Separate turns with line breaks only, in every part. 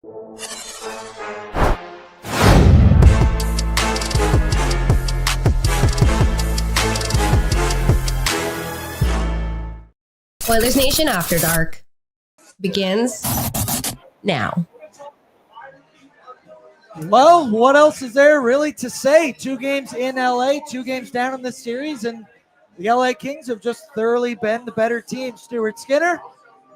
Oilers Nation After Dark begins now.
Well, what else is there really to say? 2 games in LA, 2 games down in this series, and the LA Kings have just thoroughly been the better team. Stuart Skinner,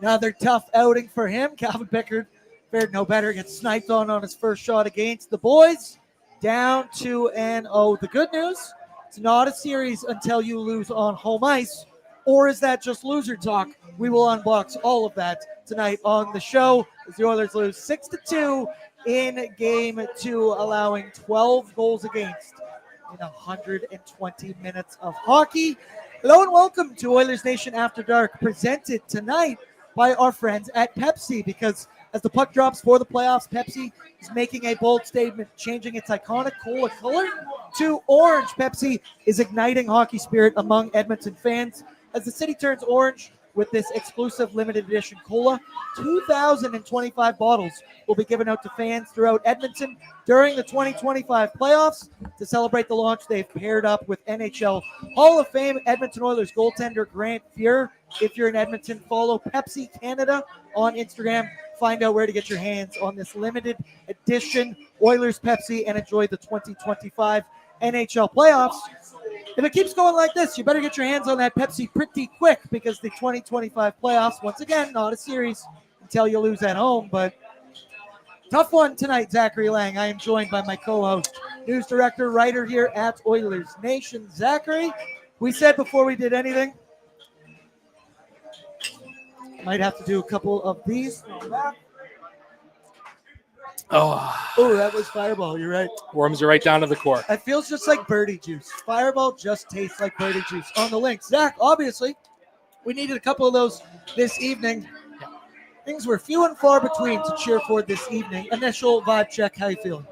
another tough outing for him. Calvin Pickard fared no better, gets sniped on his first shot against the boys. Down 2-0. The good news, it's not a series until you lose on home ice. Or is that just loser talk? We will unbox all of that tonight on the show as the Oilers lose 6-2 in Game 2, allowing 12 goals against in 120 minutes of hockey. Hello and welcome to Oilers Nation After Dark, presented tonight by our friends at Pepsi, because as the puck drops for the playoffs, Pepsi is making a bold statement, changing its iconic cola color to orange. Pepsi is igniting hockey spirit among Edmonton fans as the city turns orange with this exclusive limited edition cola. 2,025 bottles will be given out to fans throughout Edmonton during the 2025 playoffs. To celebrate the launch, they've paired up with NHL Hall of Fame Edmonton Oilers goaltender Grant Fuhr. If you're in Edmonton, follow Pepsi Canada on Instagram. Find out where to get your hands on this limited edition Oilers Pepsi and enjoy the 2025 NHL playoffs. If it keeps going like this, you better get your hands on that Pepsi pretty quick, because the 2025 playoffs, once again, not a series until you lose at home, but tough one tonight, Zach Laing. I am joined by my co-host, news director, writer here at Oilers Nation. Zachary, we said before we did anything, might have to do a couple of these. Oh, that was Fireball. You're right.
Warms you right down to the core.
It feels just like birdie juice. Fireball just tastes like birdie juice on the link. Zach, obviously, we needed a couple of those this evening. Things were few and far between to cheer for this evening. Initial vibe check. How you feeling?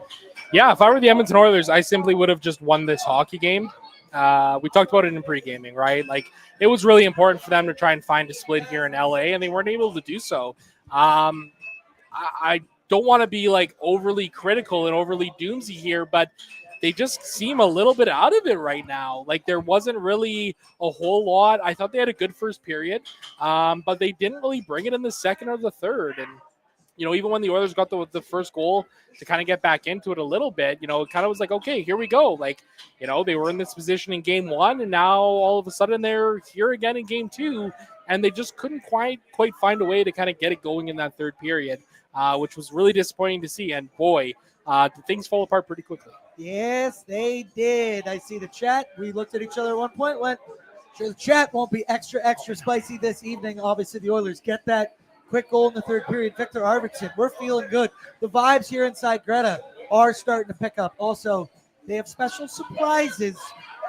Yeah, if I were the Edmonton Oilers, I simply would have just won this hockey game. We talked about it in pre-gaming, right? Like, it was really important for them to try and find a split here in LA, and they weren't able to do so. I don't want to be like overly critical and overly doomsy here, but they just seem a little bit out of it right now. Like, there wasn't really a whole lot. I thought they had a good first period, but they didn't really bring it in the second or the third. And, you know, even when the Oilers got the first goal to kind of get back into it a little bit, you know, it kind of was like, okay, here we go. Like, you know, they were in this position in Game 1, and now all of a sudden they're here again in Game 2, and they just couldn't quite find a way to kind of get it going in that third period. Which was really disappointing to see. And boy, did things fall apart pretty quickly.
Yes, they did. I see the chat. We looked at each other at one point, went, sure, the chat won't be extra spicy this evening. Obviously, the Oilers get that quick goal in the third period. Victor Arvidsson, we're feeling good. The vibes here inside Greta are starting to pick up. Also, they have special surprises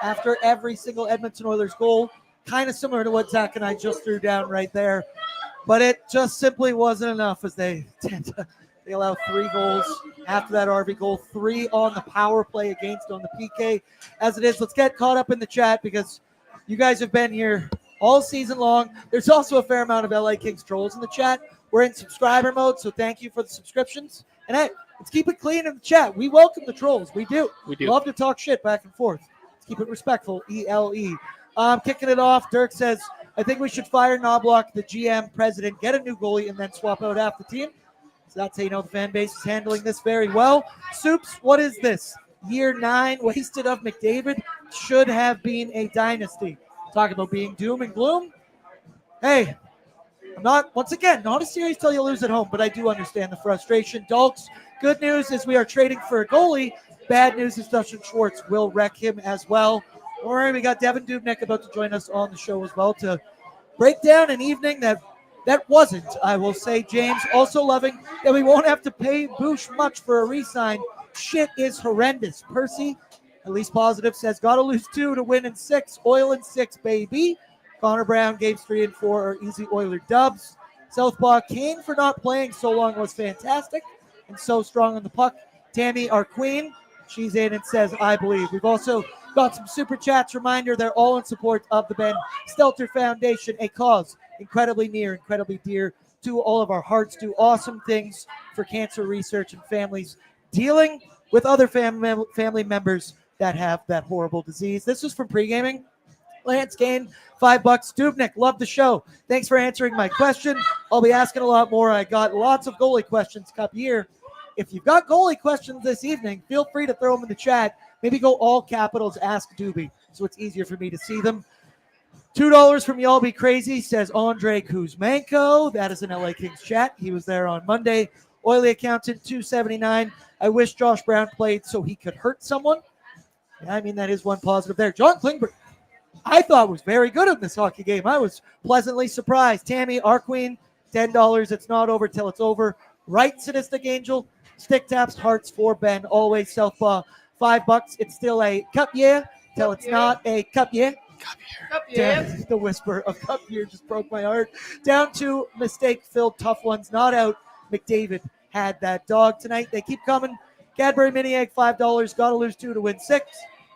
after every single Edmonton Oilers goal, kind of similar to what Zach and I just threw down right there. But it just simply wasn't enough, as they allow 3 goals after that RV goal, 3 on the power play against on the PK. As it is, let's get caught up in the chat, because you guys have been here all season long. There's also a fair amount of LA Kings trolls in the chat. We're in subscriber mode, so thank you for the subscriptions. And hey, let's keep it clean in the chat. We welcome the trolls. We do. Love to talk shit back and forth. Let's keep it respectful. ELE. Kicking it off, Dirk says, I think we should fire Knobloch, the GM, president, get a new goalie, and then swap out half the team. So that's how you know the fan base is handling this very well. Soups, what is this? Year 9, wasted of McDavid, should have been a dynasty. Talking about being doom and gloom. Hey, I'm not, once again, not a series till you lose at home, but I do understand the frustration. Dalks, good news is we are trading for a goalie. Bad news is Dustin Schwartz will wreck him as well. Don't worry, we got Devin Dubnyk about to join us on the show as well to break down an evening that wasn't, I will say. James, also loving that we won't have to pay Bush much for a re-sign. Shit is horrendous. Percy, at least positive, says, got to lose 2 to win in 6. Oil in 6, baby. Connor Brown, games 3 and 4 are easy Oiler dubs. Southpaw, Kane for not playing so long was fantastic and so strong on the puck. Tammy, our queen, she's in and says, I believe. We've also got some super chats. Reminder, they're all in support of the Ben Stelter Foundation, a cause incredibly near, incredibly dear to all of our hearts do awesome things for cancer research and families dealing with other family members that have that horrible disease. This is from pre-gaming. Lance Kane, $5. Dubnyk, love the show. Thanks for answering my question. I'll be asking a lot more. I got lots of goalie questions cup year. If you've got goalie questions this evening, feel free to throw them in the chat. Maybe go all capitals, ask Doobie, so it's easier for me to see them. $2 from Y'all Be Crazy, says Andre Kuzmenko. That is an LA Kings chat. He was there on Monday. Oily Accountant, $2.79. I wish Josh Brown played so he could hurt someone. Yeah, I mean, that is one positive there. John Klingberg, I thought was very good in this hockey game. I was pleasantly surprised. Tammy, our queen, $10. It's not over till it's over. Right, Sadistic Angel. Stick taps, hearts for Ben. Always Southpaw, $5. It's still a cup year till it's not a cup year.
Cup
Damn, the whisper of cup year just broke my heart. Down to mistake-filled tough ones. Not out. McDavid had that dog tonight. They keep coming. Cadbury Mini Egg, $5. Got to lose 2 to win 6.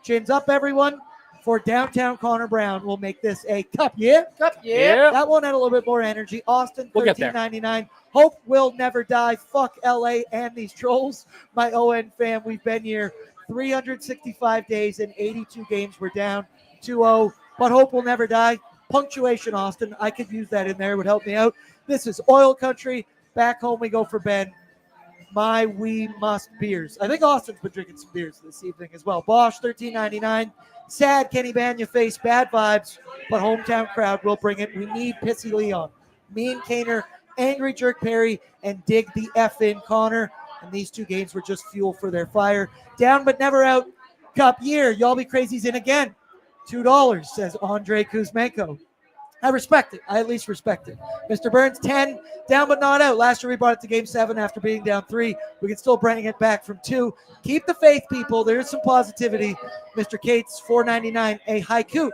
Chins up, everyone. For downtown Connor Brown, we'll make this a cup year.
Cup year.
That one had a little bit more energy. Austin, $13.99. Hope will never die. Fuck LA and these trolls. My ON fam, we've been here 365 days and 82 games. We're down 2-0, but hope will never die. Punctuation, Austin. I could use that in there. It would help me out. This is Oil Country. Back home we go for Ben. My We Must beers. I think Austin's been drinking some beers this evening as well. Bosch, $13.99. Sad Kenny Banya face, bad vibes, but hometown crowd will bring it. We need Pissy Leon, Mean Kaner, Angry Jerk Perry, and Dig the F in Connor. And these 2 games were just fuel for their fire. Down but never out. Cup year. Y'all Be Crazy's in again. $2, says Andre Kuzmenko. I respect it. I at least respect it. Mr. Burns, 10. Down but not out. Last year we brought it to game 7 after being down 3. We can still bring it back from 2. Keep the faith, people. There is some positivity. Mr. Cates, $4.99. A haiku.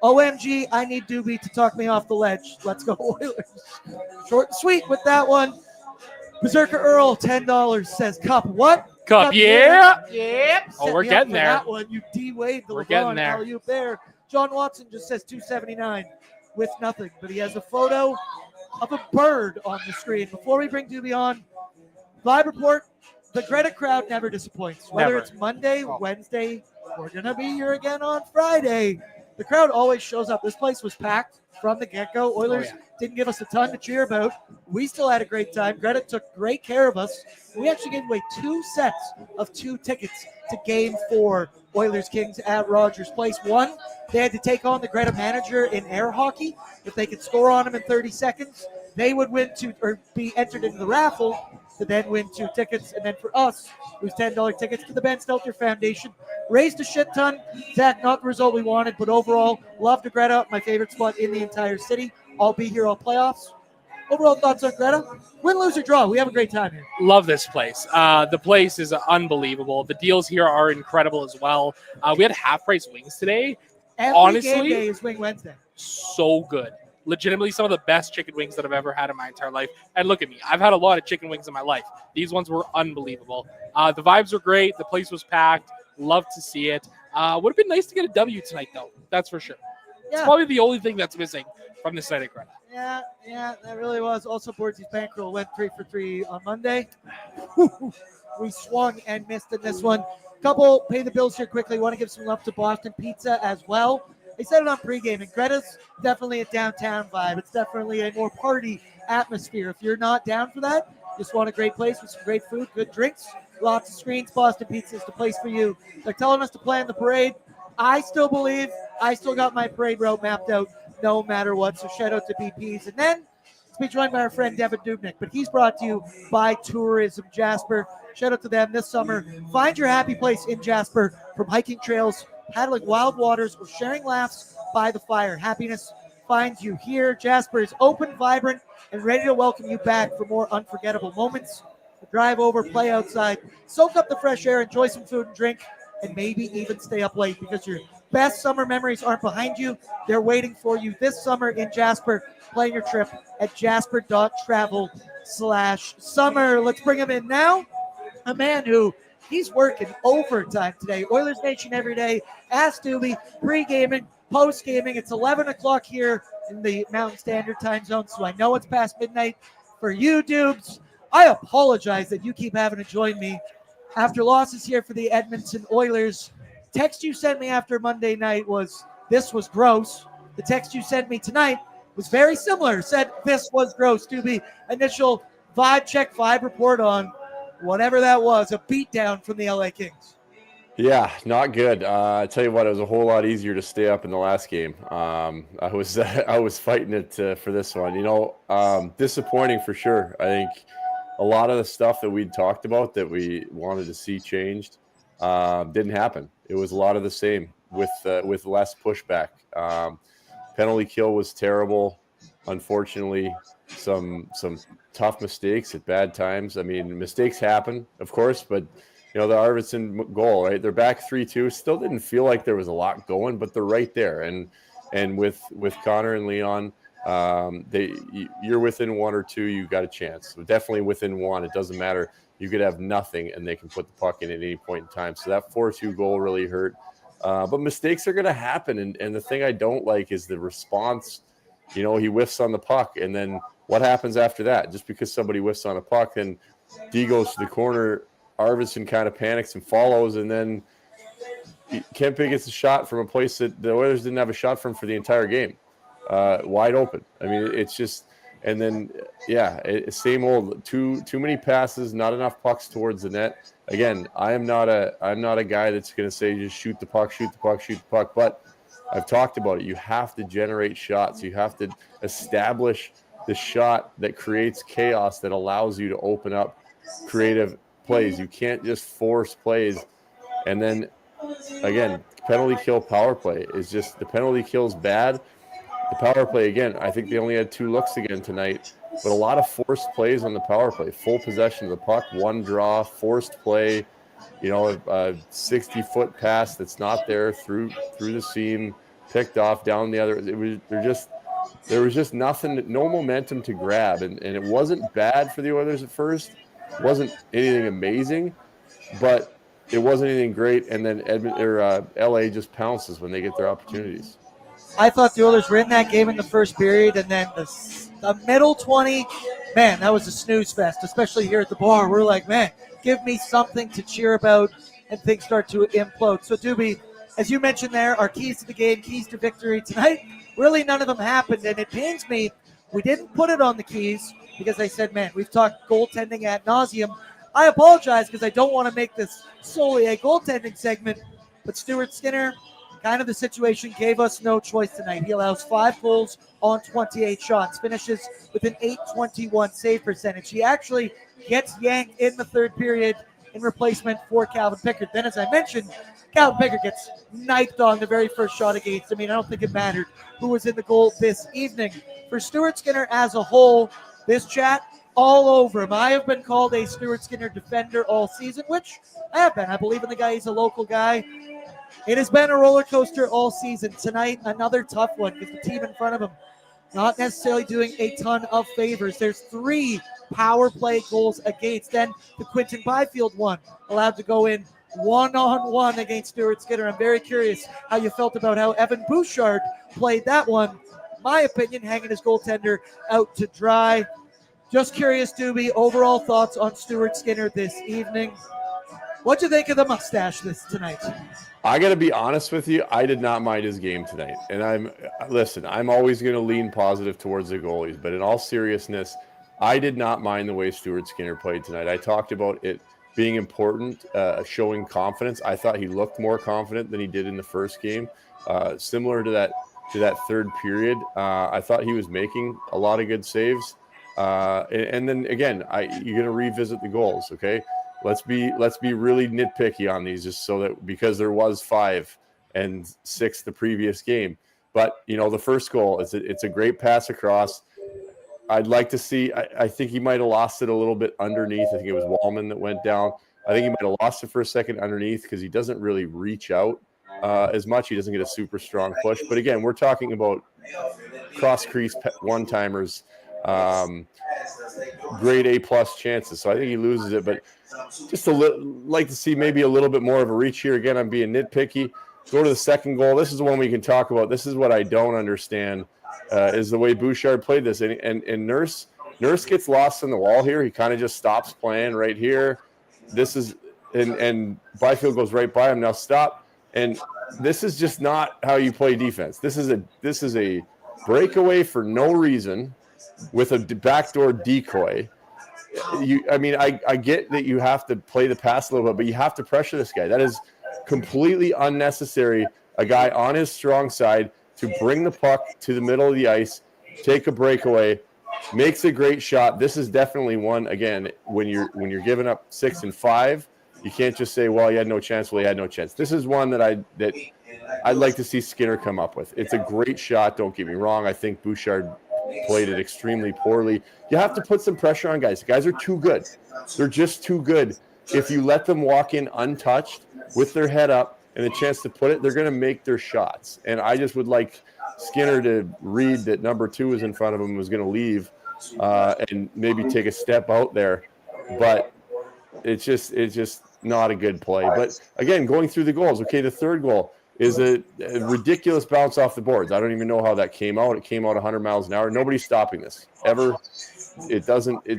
OMG, I need Doobie to talk me off the ledge. Let's go Oilers. Short and sweet with that one. Berserker Earl, $10, says cup. What?
Cup year.
Yep.
Oh, we're getting there.
That one. You D-Wade the
We're getting there.
alley-oop there. John Watson just says $2.79 with nothing, but he has a photo of a bird on the screen. Before we bring Doobie on, Vibe Report, the Greta crowd never disappoints. Whether
Never.
it's Monday, Wednesday, we're going to be here again on Friday. The crowd always shows up. This place was packed from the get-go. Oilers didn't give us a ton to cheer about. We still had a great time. Greta took great care of us. We actually gave away 2 sets of 2 tickets to Game 4 Oilers Kings at Rogers Place. One, they had to take on the Greta manager in air hockey. If they could score on him in 30 seconds, they would win 2 or be entered into the raffle to then win 2 tickets. And then for us, it was $10 tickets to the Ben Stelter Foundation. Raised a shit ton. Zach, not the result we wanted, but overall, loved Greta. My favorite spot in the entire city. I'll be here all playoffs. Overall thoughts on Greta? Win, lose, or draw. We have a great time here.
Love this place. The place is unbelievable. The deals here are incredible as well. We had half-price wings today.
Every
Honestly,
game day is Wing Wednesday.
So good. Legitimately some of the best chicken wings that I've ever had in my entire life. And look at me. I've had a lot of chicken wings in my life. These ones were unbelievable. The vibes were great. The place was packed. Love to see it. Would have been nice to get a W tonight, though. That's for sure.
Yeah.
It's probably the only thing that's missing from this night at Greta.
Yeah, that really was. Also, Bordzy's Bankroll went 3 for 3 on Monday. We swung and missed in this one. Couple pay the bills here quickly. Want to give some love to Boston Pizza as well. They said it on pregame, and Greta's definitely a downtown vibe. It's definitely a more party atmosphere. If you're not down for that, just want a great place with some great food, good drinks, lots of screens. Boston Pizza is the place for you. They're telling us to plan the parade. I still believe I still got my parade route mapped out no matter what. So shout out to BPs. And then let's be joined by our friend Devin Dubnyk. But he's brought to you by Tourism Jasper. Shout out to them this summer. Find your happy place in Jasper, from hiking trails, paddling wild waters, or sharing laughs by the fire. Happiness finds you here. Jasper is open, vibrant, and ready to welcome you back for more unforgettable moments. Drive over, play outside, soak up the fresh air, enjoy some food and drink, and maybe even stay up late, because your best summer memories aren't behind you. They're waiting for you this summer in Jasper. Plan your trip at jasper.travel/summer. Let's bring him in now. A man who he's working overtime today. Oilers Nation every day. Ask Doobie, pre-gaming, post-gaming. It's 11 o'clock here in the Mountain Standard Time Zone, so I know it's past midnight. for you, Dubes. I apologize that you keep having to join me after losses here for the Edmonton Oilers. Text you sent me after Monday night was, "This was gross." The text you sent me tonight was very similar. Said, "This was gross." Doobie, initial vibe check, vibe report on whatever that was, a beatdown from the LA Kings.
Yeah, not good. I tell you what, it was a whole lot easier to stay up in the last game. I was fighting it for this one. Disappointing for sure. I think a lot of the stuff that we'd talked about that we wanted to see changed didn't happen. It was a lot of the same with less pushback. Penalty kill was terrible. Unfortunately, some tough mistakes at bad times. I mean, mistakes happen, of course, but the Arvidsson goal, right? They're back 3-2. Still didn't feel like there was a lot going, but they're right there. And with Connor and Leon, you're within 1 or 2, you got a chance. So definitely within 1. It doesn't matter. You could have nothing, and they can put the puck in at any point in time. So that 4-2 goal really hurt. But mistakes are going to happen. And the thing I don't like is the response. He whiffs on the puck, and then what happens after that? Just because somebody whiffs on a puck, and D goes to the corner, Arvidsson kind of panics and follows, and then Kempe gets a shot from a place that the Oilers didn't have a shot from for the entire game, wide open. I mean, it's just, and then same old. Too many passes, not enough pucks towards the net. Again, I'm not a guy that's going to say just shoot the puck, but I've talked about it. You have to generate shots. You have to establish the shot that creates chaos, that allows you to open up creative plays. You can't just force plays. And then, again, penalty kill power play is just, the penalty kill's bad. The power play, again, I think they only had 2 looks again tonight, but a lot of forced plays on the power play. Full possession of the puck, 1 draw, forced play, a 60-foot pass that's not there through the seam, picked off down the other. There was just nothing, no momentum to grab, and it wasn't bad for the Oilers at first. It wasn't anything amazing, but it wasn't anything great. And then LA just pounces when they get their opportunities.
I thought the Oilers were in that game in the first period, and then the middle 20, man, that was a snooze fest, especially here at the bar. We're like, man, give me something to cheer about, and things start to implode. So, Doobie, as you mentioned there, our keys to the game, keys to victory tonight, really none of them happened, and it pains me we didn't put it on the keys because I said, man, we've talked goaltending ad nauseum. I apologize because I don't want to make this solely a goaltending segment, but Stuart Skinner, kind of the situation, gave us no choice tonight. He allows 5 goals on 28 shots, finishes with an .821 save percentage. He actually gets yanked in the third period in replacement for Calvin Pickard. Then, as I mentioned, Calvin Pickard gets knifed on the very first shot against. I mean, I don't think it mattered who was in the goal this evening. For Stuart Skinner as a whole, this chat, all over him. I have been called a Stuart Skinner defender all season, which I have been. I believe in the guy. He's a local guy. It has been a roller coaster all season. Tonight, another tough one because the team in front of him not necessarily doing a ton of favors. There's 3 power play goals against. Then the Quinton Byfield one, allowed to go in one-on-one against Stuart Skinner. I'm very curious how you felt about how Evan Bouchard played that one. My opinion, hanging his goaltender out to dry. Just curious, Doobie, overall thoughts on Stuart Skinner this evening. What'd you think of the mustache tonight?
I got to be honest with you. I did not mind his game tonight. And I'm always going to lean positive towards the goalies. But in all seriousness, I did not mind the way Stuart Skinner played tonight. I talked about it being important, showing confidence. I thought he looked more confident than he did in the first game. Similar to that third period, I thought he was making a lot of good saves. And then again, you're going to revisit the goals, okay? Let's be really nitpicky on these, just so that, because there was 5 and 6 the previous game. But the first goal, it's a great pass across. I'd like to see. I think he might have lost it a little bit underneath. I think it was Wallman that went down. I think he might have lost it for a second underneath because he doesn't really reach out as much. He doesn't get a super strong push. But again, we're talking about cross crease one-timers, grade A+ chances. So I think he loses it. But just like to see maybe a little bit more of a reach here. Again, I'm being nitpicky. Go to the second goal. This is the one we can talk about. This is what I don't understand. Is the way Bouchard played this. And Nurse, Nurse gets lost in the wall here. He kind of just stops playing right here. This is and Byfield goes right by him. Now stop. And this is just not how you play defense. This is a breakaway for no reason with a backdoor decoy. I get that you have to play the pass a little bit, but you have to pressure this guy. That is completely unnecessary. A guy on his strong side to bring the puck to the middle of the ice, take a breakaway, makes a great shot. This is definitely one, again, when you're giving up 6 and 5, you can't just say, well, you had no chance. Well, you had no chance. This is one that I'd like to see Skinner come up with. It's a great shot. Don't get me wrong. I think Bouchard played it extremely poorly. You have to put some pressure on guys. Guys are too good. They're just too good. If you let them walk in untouched with their head up and a chance to put it, they're going to make their shots. And I just would like Skinner to read that number 2 is in front of him, was going to leave and maybe take a step out there. But it's just not a good play. But again, going through the goals, okay, the third goal is a ridiculous bounce off the boards. I don't even know how that came out. It came out 100 miles an hour. Nobody's stopping this ever. It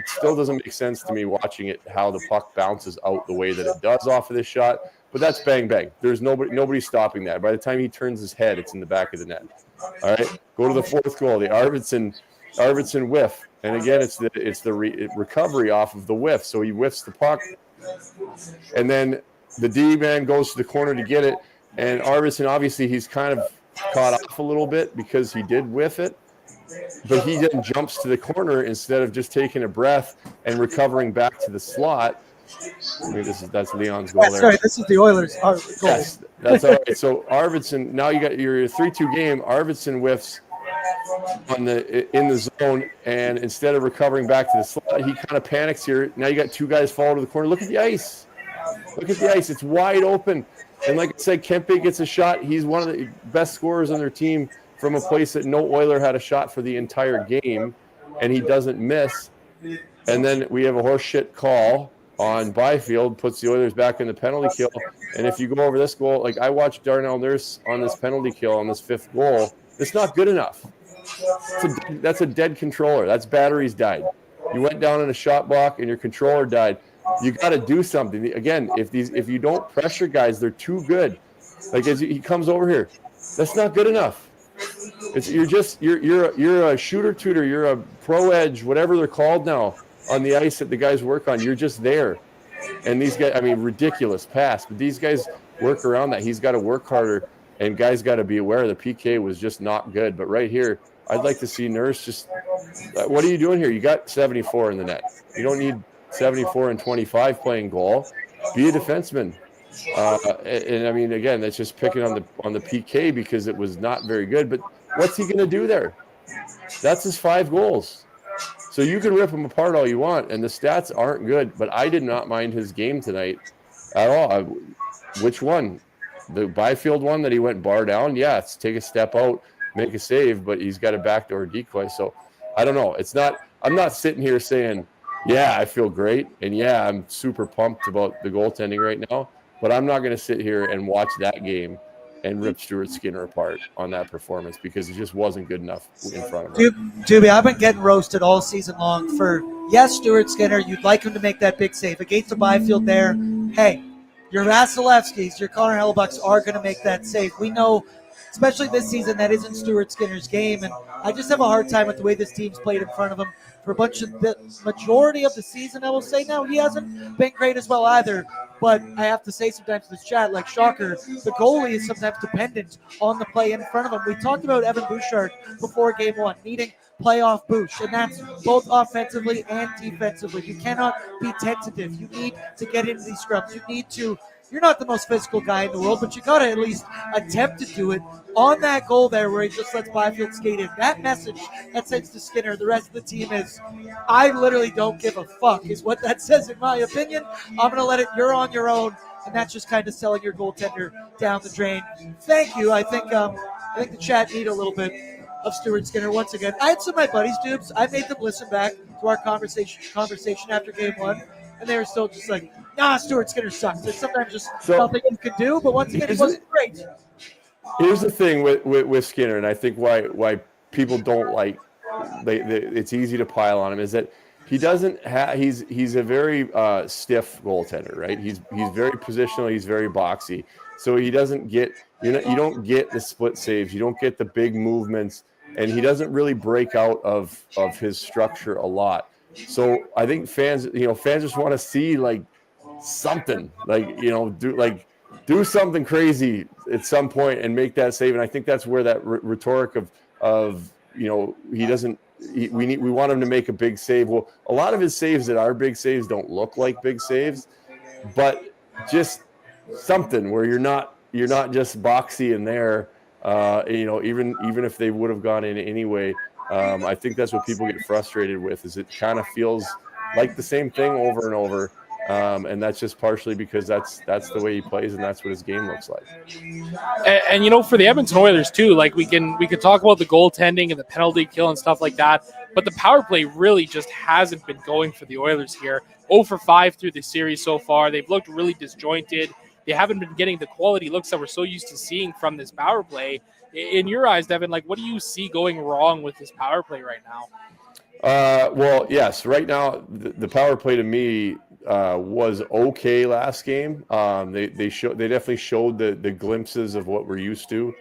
still doesn't make sense to me watching it, how the puck bounces out the way that it does off of this shot. But that's bang, bang. There's nobody stopping that. By the time he turns his head, it's in the back of the net. All right, go to the fourth goal, the Arvidsson whiff. And again, it's the recovery off of the whiff. So he whiffs the puck. And then the D-man goes to the corner to get it. And Arvidsson, obviously, he's kind of caught off a little bit because he did whiff it. But he then jumps to the corner instead of just taking a breath and recovering back to the slot. I mean, that's Leon's goal there.
Sorry, this is the Oilers' goal.
Yes, that's all right. So Arvidsson, now you got your 3-2 game. Arvidsson whiffs in the zone, and instead of recovering back to the slot, he kind of panics here. Now you got 2 guys fall to the corner. Look at the ice. Look at the ice. It's wide open. And like I said, Kempe gets a shot. He's one of the best scorers on their team from a place that no Oiler had a shot for the entire game, and he doesn't miss. And then we have a horseshit call on Byfield, puts the Oilers back in the penalty kill. And if you go over this goal, like I watched Darnell Nurse on this penalty kill on this 5th goal, it's not good enough. That's a dead controller. That's batteries died. You went down in a shot block and your controller died. You got to do something. Again, if you don't pressure guys, they're too good. Like as he comes over here, that's not good enough. You're a shooter tutor. You're a pro edge, whatever they're called now on the ice that the guys work on. You're just there. And these guys, I mean, ridiculous pass, but these guys work around that. He's got to work harder, and guys got to be aware the PK was just not good. But right here, I'd like to see Nurse just, what are you doing here? You got 74 in the net. You don't need 74 and 25 playing goal. Be a defenseman. And I mean, again, that's just picking on the PK because it was not very good. But what's he going to do there? That's his 5 goals. So you can rip him apart all you want, and the stats aren't good. But I did not mind his game tonight at all. Which one? The Byfield one that he went bar down? Yeah, it's take a step out, make a save, but he's got a backdoor decoy. So I don't know. I'm not sitting here saying, yeah, I feel great, and yeah, I'm super pumped about the goaltending right now. But I'm not going to sit here and watch that game and rip Stuart Skinner apart on that performance because it just wasn't good enough in front of him.
Doobie, I've been getting roasted all season long for, yes, Stuart Skinner, you'd like him to make that big save against the Byfield there. Hey, your Vasilevskis, your Connor Hellebucks are going to make that save. We know, especially this season, that isn't Stuart Skinner's game, and I just have a hard time with the way this team's played in front of him for the majority of the season, I will say. Now, he hasn't been great as well either, but I have to say sometimes in this chat, like Shocker, the goalie is sometimes dependent on the play in front of him. We talked about Evan Bouchard before Game 1, needing playoff Bouch, and that's both offensively and defensively. You cannot be tentative. You need to get into these scrums. You're not the most physical guy in the world, but you got to at least attempt to do it. On that goal there where he just lets Byfield skate in, that message that sends to Skinner, the rest of the team is, I literally don't give a fuck, is what that says in my opinion. I'm going to let it, you're on your own, and that's just kind of selling your goaltender down the drain. Thank you. I think the chat need a little bit of Stuart Skinner once again. I had some of my buddies, Dubes. I made them listen back to our conversation after Game 1, and they were still just like, nah, Stuart Skinner sucks. There's sometimes just nothing you can do, but once again, it wasn't great.
Here's the thing with Skinner, and I think why people don't like it's easy to pile on him is that he doesn't have. He's a very stiff goaltender, right? He's very positional. He's very boxy. So he doesn't get you don't get the split saves. You don't get the big movements, and he doesn't really break out of his structure a lot. So I think fans just want to see like something, do something crazy at some point and make that save. And I think that's where that rhetoric of he doesn't. We want him to make a big save. Well, a lot of his saves that are big saves don't look like big saves, but just something where you're not just boxy in there. Even if they would have gone in anyway. I think that's what people get frustrated with. Is it kind of feels like the same thing over and over. And that's just partially because that's the way he plays and that's what his game looks like.
And for the Edmonton Oilers too, like we could talk about the goaltending and the penalty kill and stuff like that, but the power play really just hasn't been going for the Oilers here. 0 for 5 through the series so far. They've looked really disjointed. They haven't been getting the quality looks that we're so used to seeing from this power play. In your eyes, Devin, like what do you see going wrong with this power play right now?
Well, yes, right now the power play to me was okay last game. They definitely showed the glimpses of what we're used to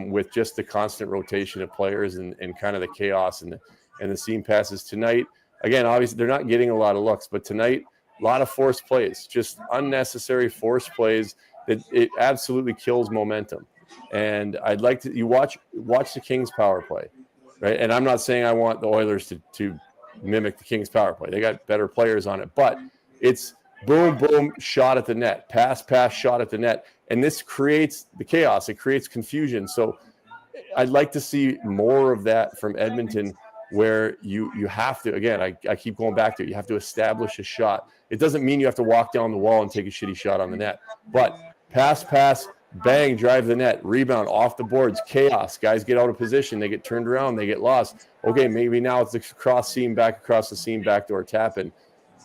with just the constant rotation of players and kind of the chaos and the seam passes tonight. Again, obviously they're not getting a lot of looks, but tonight a lot of forced plays, just unnecessary forced plays that it absolutely kills momentum. And I'd like to you watch the Kings power play, right? And I'm not saying I want the Oilers to mimic the Kings power play. They got better players on it, but it's boom, boom, shot at the net, pass, shot at the net. And this creates the chaos. It creates confusion. So I'd like to see more of that from Edmonton where you have to, again, I keep going back to it. You have to establish a shot. It doesn't mean you have to walk down the wall and take a shitty shot on the net, but pass, bang, drive the net, rebound off the boards, chaos. Guys get out of position. They get turned around. They get lost. Okay, maybe now it's the cross seam back across the seam, backdoor tap in.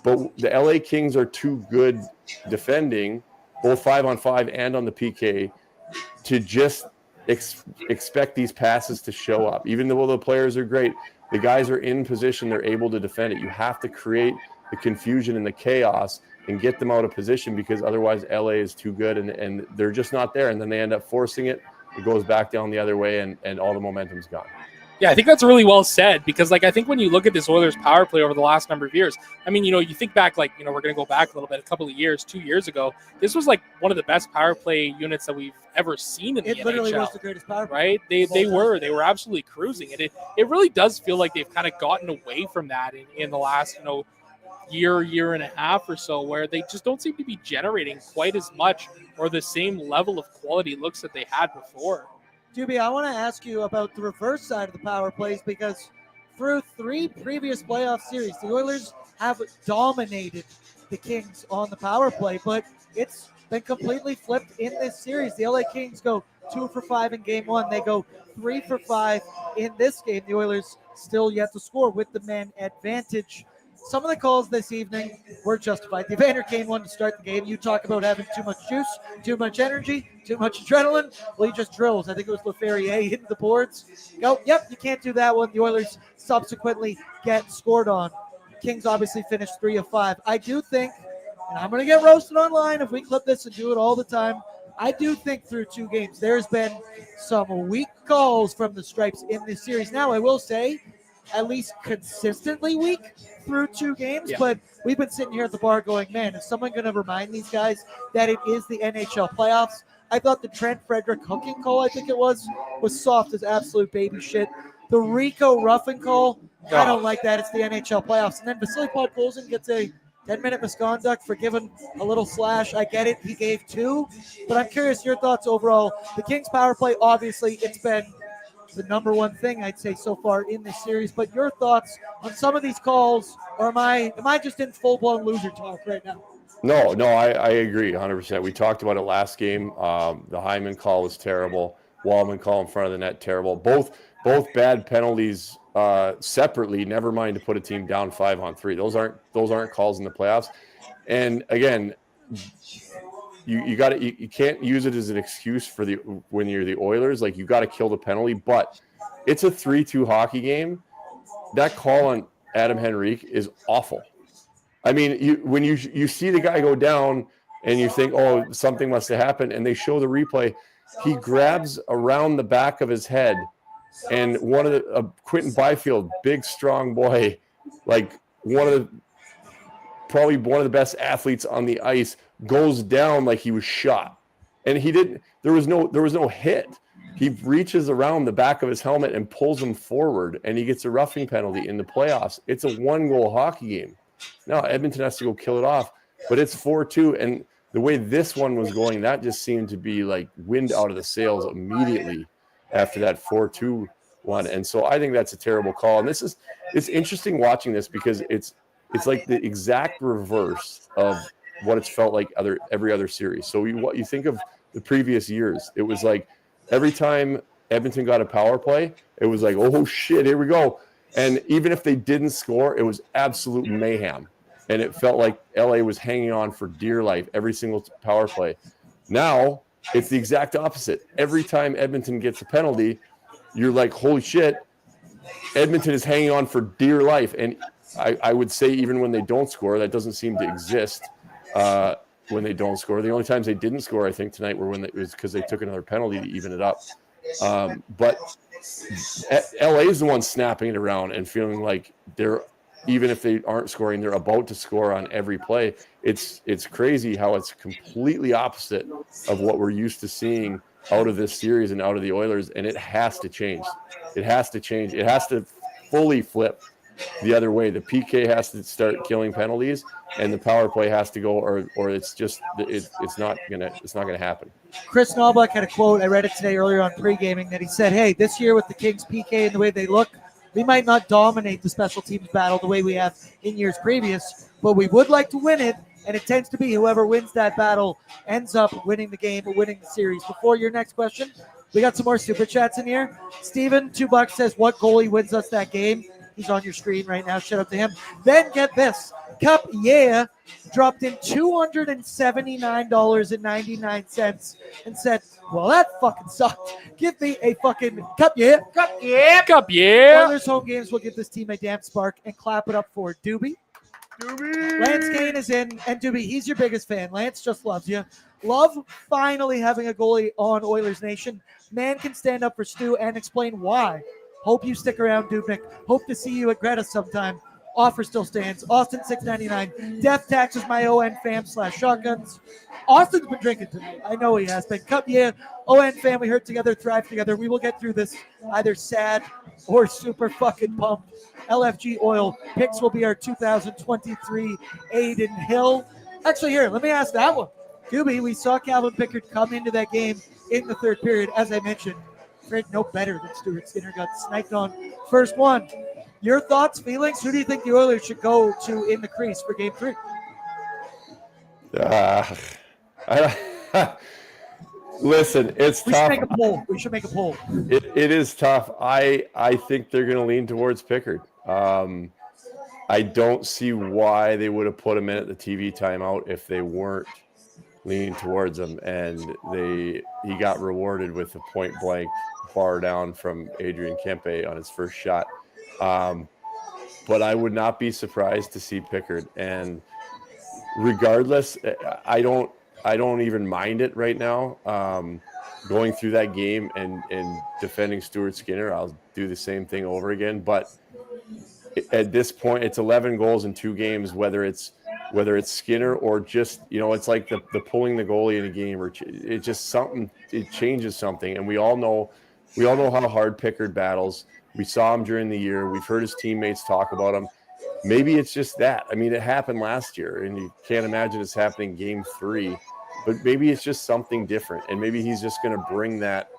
But the LA Kings are too good defending, both 5-on-5 and on the PK, to just expect these passes to show up. Even though the players are great, the guys are in position. They're able to defend it. You have to create the confusion and the chaos and get them out of position because otherwise LA is too good and they're just not there. And then they end up forcing it. It goes back down the other way and all the momentum's gone.
Yeah, I think that's really well said because, I think when you look at this Oilers power play over the last number of years, I mean, you think back, we're going to go back a little bit, a couple of years, 2 years ago, this was one of the best power play units that we've ever seen in the NHL.
It literally was the greatest power play.
Right? They were absolutely cruising. And it really does feel like they've kind of gotten away from that in the last, year and a half or so, where they just don't seem to be generating quite as much or the same level of quality looks that they had before.
Duby, I want to ask you about the reverse side of the power plays because through 3 previous playoff series, the Oilers have dominated the Kings on the power play, but it's been completely flipped in this series. The LA Kings go 2 for 5 in game 1. They go 3 for 5 in this game. The Oilers still yet to score with the man advantage. Some of the calls this evening were justified. The Evander Kane one to start the game. You talk about having too much juice, too much energy, too much adrenaline. Well, he just drills. I think it was LaFerriere hitting the boards. Go, yep, you can't do that one. The Oilers subsequently get scored on. Kings obviously finished 3 of 5. I do think, and I'm going to get roasted online if we clip this and do it all the time, I do think through 2 games there's been some weak calls from the Stripes in this series. Now, I will say, at least consistently weak through 2 games, but we've been sitting here at the bar going, man, is someone going to remind these guys that it is the NHL playoffs? I thought the Trent Frederick hooking call, I think it was soft as absolute baby shit. The Rico roughing call, I don't like that. It's the NHL playoffs. And then Vasily Podkolzin gets a 10-minute misconduct for giving a little slash. I get it. He gave 2. But I'm curious your thoughts overall. The Kings power play, obviously, it's been the number one thing I'd say so far in this series. But your thoughts on some of these calls, or am I just in full-blown loser talk right now?
No, I agree 100%. We talked about it last game. The Hyman call was terrible. Wallman call in front of the net, terrible. Both bad penalties separately. Never mind to put a team down 5-on-3. Those aren't calls in the playoffs. And again, you can't use it as an excuse for when you're the Oilers. Like, you got to kill the penalty, but it's a 3-2 hockey game. that call on Adam Henrique is awful. I mean, when you see the guy go down and you think, oh, something must have happened, and they show the replay, he grabs around the back of his head, and one of the Quentin Byfield, big strong boy, like probably one of the best athletes on the ice, goes down like he was shot, and he didn't. There was no hit. He reaches around the back of his helmet and pulls him forward, and he gets a roughing penalty in the playoffs. It's a 1-goal hockey game. Now Edmonton has to go kill it off, but it's 4-2, and the way this one was going, that just seemed to be like wind out of the sails immediately after that 4-2 one. And so I think that's a terrible call. And it's interesting watching this because it's like the exact reverse of what it's felt like every other series. So what you think of the previous years, it was like every time Edmonton got a power play, it was like, oh shit, here we go. And even if they didn't score, it was absolute mayhem. And it felt like LA was hanging on for dear life every single power play. Now it's the exact opposite. Every time Edmonton gets a penalty, you're like, holy shit, Edmonton is hanging on for dear life. And I would say even when they don't score, that doesn't seem to exist when they don't score. The only times they didn't score, I think, tonight were when it was because they took another penalty to even it up. But LA is the one snapping it around and feeling like they're, even if they aren't scoring, they're about to score on every play. It's crazy how it's completely opposite of what we're used to seeing out of this series and out of the Oilers, and it has to change. It has to change. It has to fully flip the other way. The PK has to start killing penalties, and the power play has to go, or it's just it's not gonna happen.
Chris Knobloch had a quote. I read it today earlier on pre-gaming that he said, "Hey, this year with the Kings PK and the way they look, we might not dominate the special teams battle the way we have in years previous, but we would like to win it, and it tends to be whoever wins that battle ends up winning the game or winning the series." Before your next question, we got some more super chats in here. Steven, $2 says, what goalie wins us that game? He's on your screen right now. Shout out to him. Then get this. Cup Yeah dropped in $279.99 and said, well, that fucking sucked. Give me a fucking Cup Yeah. Cup Yeah.
Cup Yeah.
Oilers home games will give this team a damn spark, and clap it up for Doobie. Lance Kane is in, and Doobie, he's your biggest fan. Lance just loves you. Love finally having a goalie on Oilers Nation. Man can stand up for Stu and explain why. Hope you stick around, Dubnyk. Hope to see you at Greta sometime. Offer still stands. Austin $6.99. Death taxes my ON fam /shotguns. Austin's been drinking tonight. I know he has been. Cup Yeah. ON family hurt together, thrive together. We will get through this either sad or super fucking pumped. LFG Oil picks will be our 2023 Aiden Hill. Actually, here, let me ask that one. Doobie, we saw Calvin Pickard come into that game in the third period. As I mentioned, Fred no better than Stuart Skinner, got sniped on first one. Your thoughts, feelings? Who do you think the Oilers should go to in the crease for game 3?
Listen, it's tough.
We should make a poll.
It is tough. I think they're going to lean towards Pickard. I don't see why they would have put him in at the TV timeout if they weren't leaning towards him, and he got rewarded with a point blank bar down from Adrian Kempe on his first shot. But I would not be surprised to see Pickard. And regardless, I don't even mind it right now. Going through that game and defending Stuart Skinner, I'll do the same thing over again. But at this point, it's 11 goals in 2 games, whether it's Skinner or just, it's like the pulling the goalie in a game, or it's just something, it changes something. And we all know how hard Pickard battles. We saw him during the year. We've heard his teammates talk about him. Maybe it's just that. I mean, it happened last year, and you can't imagine it's happening game 3. But maybe it's just something different, and maybe he's just going to bring that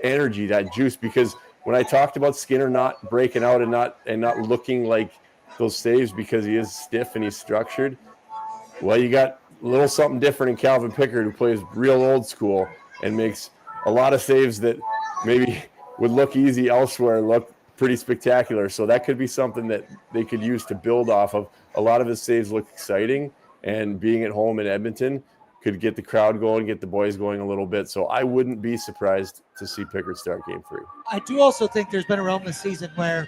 energy, that juice. Because when I talked about Skinner not breaking out and not looking like those saves because he is stiff and he's structured, well, you got a little something different in Calvin Pickard, who plays real old school and makes a lot of saves that maybe would look easy elsewhere, look pretty spectacular. So that could be something that they could use to build off of. A lot of his saves look exciting, and being at home in Edmonton, could get the crowd going, get the boys going a little bit. So I wouldn't be surprised to see Pickard start game 3.
I do also think there's been a realm this season where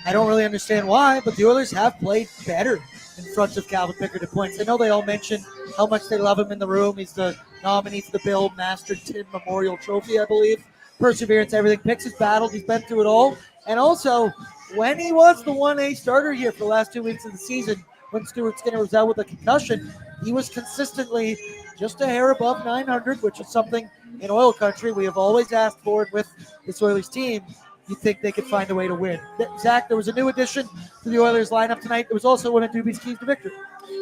I don't really understand why, but the Oilers have played better in front of Calvin Pickard at points. I know they all mention how much they love him in the room. He's the nominee for the Bill Masterton Memorial Trophy, I believe. Perseverance, everything. Picks his battle. He's been through it all. And also, when he was the 1A starter here for the last 2 weeks of the season, when Stuart Skinner was out with a concussion, he was consistently just a hair above 900, which is something in oil country we have always asked for. And with this Oilers team, you think they could find a way to win. Zach, there was a new addition to the Oilers lineup tonight. It was also one of Dubny's keys to victory.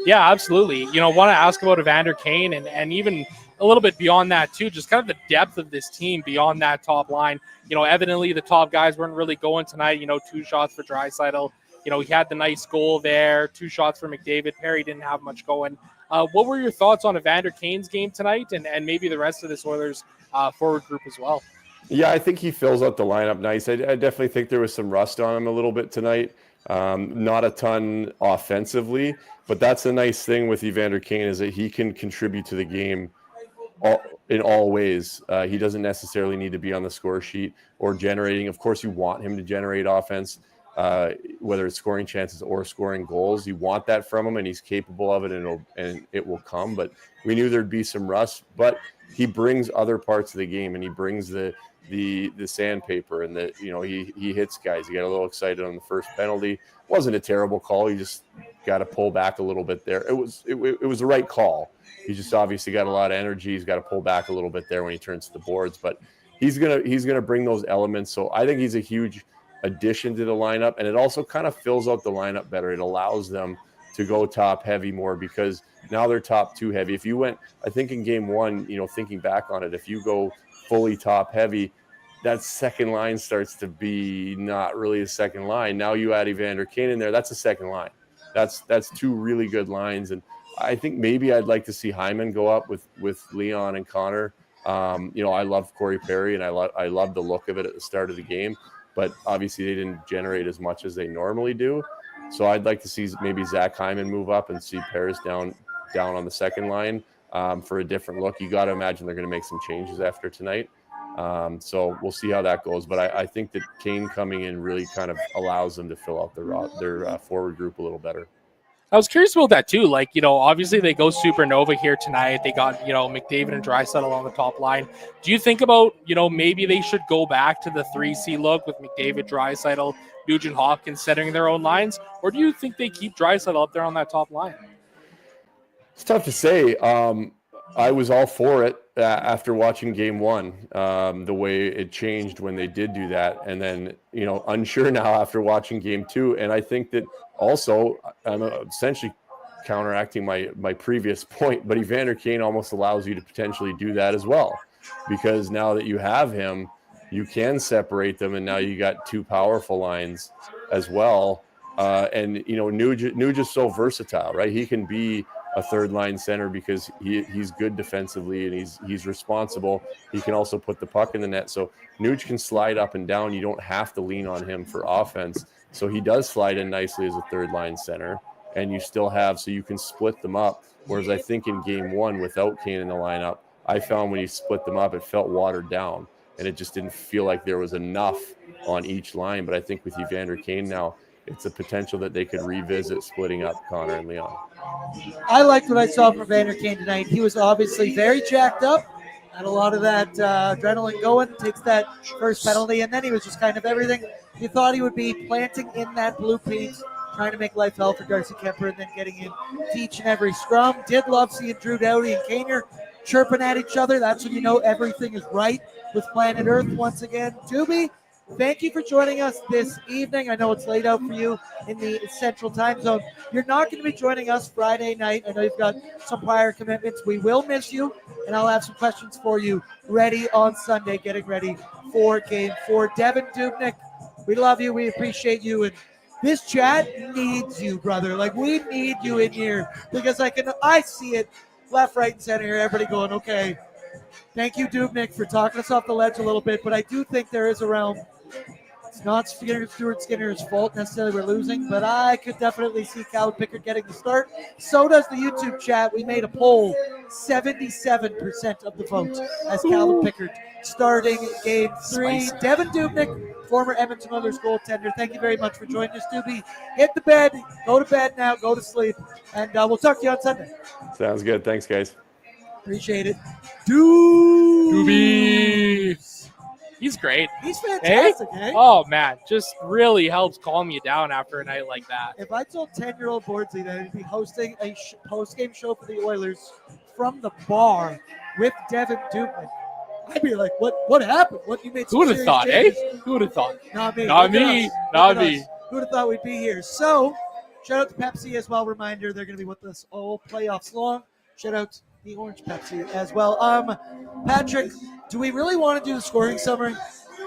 Yeah, absolutely. Want to ask about Evander Kane and even a little bit beyond that too, just kind of the depth of this team beyond that top line. Evidently the top guys weren't really going tonight. 2 shots for Draisaitl. He had the nice goal there, 2 shots for McDavid. Perry didn't have much going. What were your thoughts on Evander Kane's game tonight and maybe the rest of this Oilers forward group as well?
Yeah, I think he fills out the lineup nice. I definitely think there was some rust on him a little bit tonight. Not a ton offensively, but that's a nice thing with Evander Kane is that he can contribute to the game in all ways. He doesn't necessarily need to be on the score sheet or generating. Of course, you want him to generate offense, whether it's scoring chances or scoring goals. You want that from him, and he's capable of it, and it will come. But we knew there'd be some rust, but he brings other parts of the game, and he brings the sandpaper, and he hits guys. He got a little excited on the first penalty. Wasn't a terrible call. He just got to pull back a little bit there. It was the right call. He just obviously got a lot of energy. He's got to pull back a little bit there when he turns to the boards, but he's gonna bring those elements. So I think he's a huge addition to the lineup, and it also kind of fills out the lineup better. It allows them to go top heavy more because now they're top 2 heavy. If you went, I think in game 1, thinking back on it, if you go fully top heavy, that second line starts to be not really a second line. Now you add Evander Kane in there, that's a second line. That's 2 really good lines, and I think maybe I'd like to see Hyman go up with Leon and Connor. I love Corey Perry, and I love the look of it at the start of the game, but obviously they didn't generate as much as they normally do. So I'd like to see maybe Zach Hyman move up and see Paris down on the second line for a different look. You got to imagine they're going to make some changes after tonight. So we'll see how that goes. But I think that Kane coming in really kind of allows them to fill out their forward group a little better.
I was curious about that too. Obviously they go supernova here tonight. They got, McDavid and Draisaitl on the top line. Do you think about, maybe they should go back to the 3C look with McDavid, Draisaitl, Nugent Hopkins setting their own lines? Or do you think they keep Draisaitl up there on that top line?
It's tough to say. I was all for it after watching game 1, the way it changed when they did do that. And then, unsure now after watching game 2. And I think that also I'm essentially counteracting my previous point, but Evander Kane almost allows you to potentially do that as well. Because now that you have him, you can separate them. And now you got 2 powerful lines as well. And, Nuge is so versatile, right? He can be a third line center because he's good defensively and he's responsible. He can also put the puck in the net. So Nuge can slide up and down. You don't have to lean on him for offense. So he does slide in nicely as a third line center, and you still have, so you can split them up. Whereas I think in game 1 without Kane in the lineup, I found when you split them up, it felt watered down and it just didn't feel like there was enough on each line. But I think with Evander Kane now, it's a potential that they could revisit splitting up Connor and Leon.
I liked what I saw from Evander Kane tonight. He was obviously very jacked up, had a lot of that adrenaline going, takes that first penalty, and then he was just kind of everything you thought he would be, planting in that blue piece, trying to make life hell for Darcy Kemper, and then getting in each and every scrum. Did love seeing Drew Doughty and Kaner chirping at each other. That's when you know everything is right with planet Earth once again. Doobie, thank you for joining us this evening. I know it's late out for you in the Central Time Zone. You're not going to be joining us Friday night. I know you've got some prior commitments. We will miss you, and I'll have some questions for you ready on Sunday, getting ready for Game 4. Devin Dubnyk, we love you. We appreciate you. And this chat needs you, brother. Like, we need you in here because I see it left, right, and center here. Everybody going, okay. Thank you, Dubnyk, for talking us off the ledge a little bit, but I do think there is a realm. It's not Stuart Skinner's fault necessarily we're losing, but I could definitely see Calvin Pickard getting the start. So does the YouTube chat. We made a poll. 77% of the vote as Calvin Pickard starting game 3.
Spicy.
Devin Dubnyk, former Edmonton Oilers goaltender. Thank you very much for joining us, Doobie. Hit the bed. Go to bed now. Go to sleep. And we'll talk to you on Sunday.
Sounds good. Thanks, guys.
Appreciate it.
Doobie. He's great.
He's fantastic, eh?
Oh, man. Just really helps calm you down after a night like that.
If I told 10-year-old Bordzy that he'd be hosting a post-game show for the Oilers from the bar with Devin Dubnyk, I'd be like, what happened? What, you made some
Who would have
serious
thought,
changes?
Who would have thought?
Not me.
Not
Look at
me.
us.
Not
Look at
me.
us. Who would have thought we'd be here? So, shout out to Pepsi as well. Reminder, they're going to be with us all playoffs long. Shout out to the Orange Pepsi as well. Patrick, do we really want to do the scoring summary?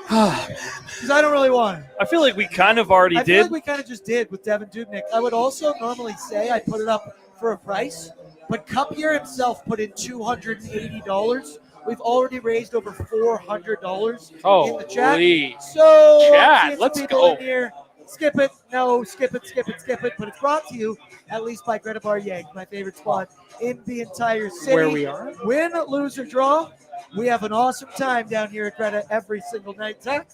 Because I don't really want it.
I feel like we kind of already
I feel
did.
like we kind of just did with Devin Dubnyk. I would also normally say I put it up for a price, but Cup Year himself put in $280. We've already raised over $400 in the chat.
Holy
So
chat,
seeing some
let's
people
go.
in here. Skip it. No, skip it. But it's brought to you at least by Greta Bar Yank, my favorite spot in the entire city.
Where we are?
Win, lose, or draw. We have an awesome time down here at Greta every single night. Zach,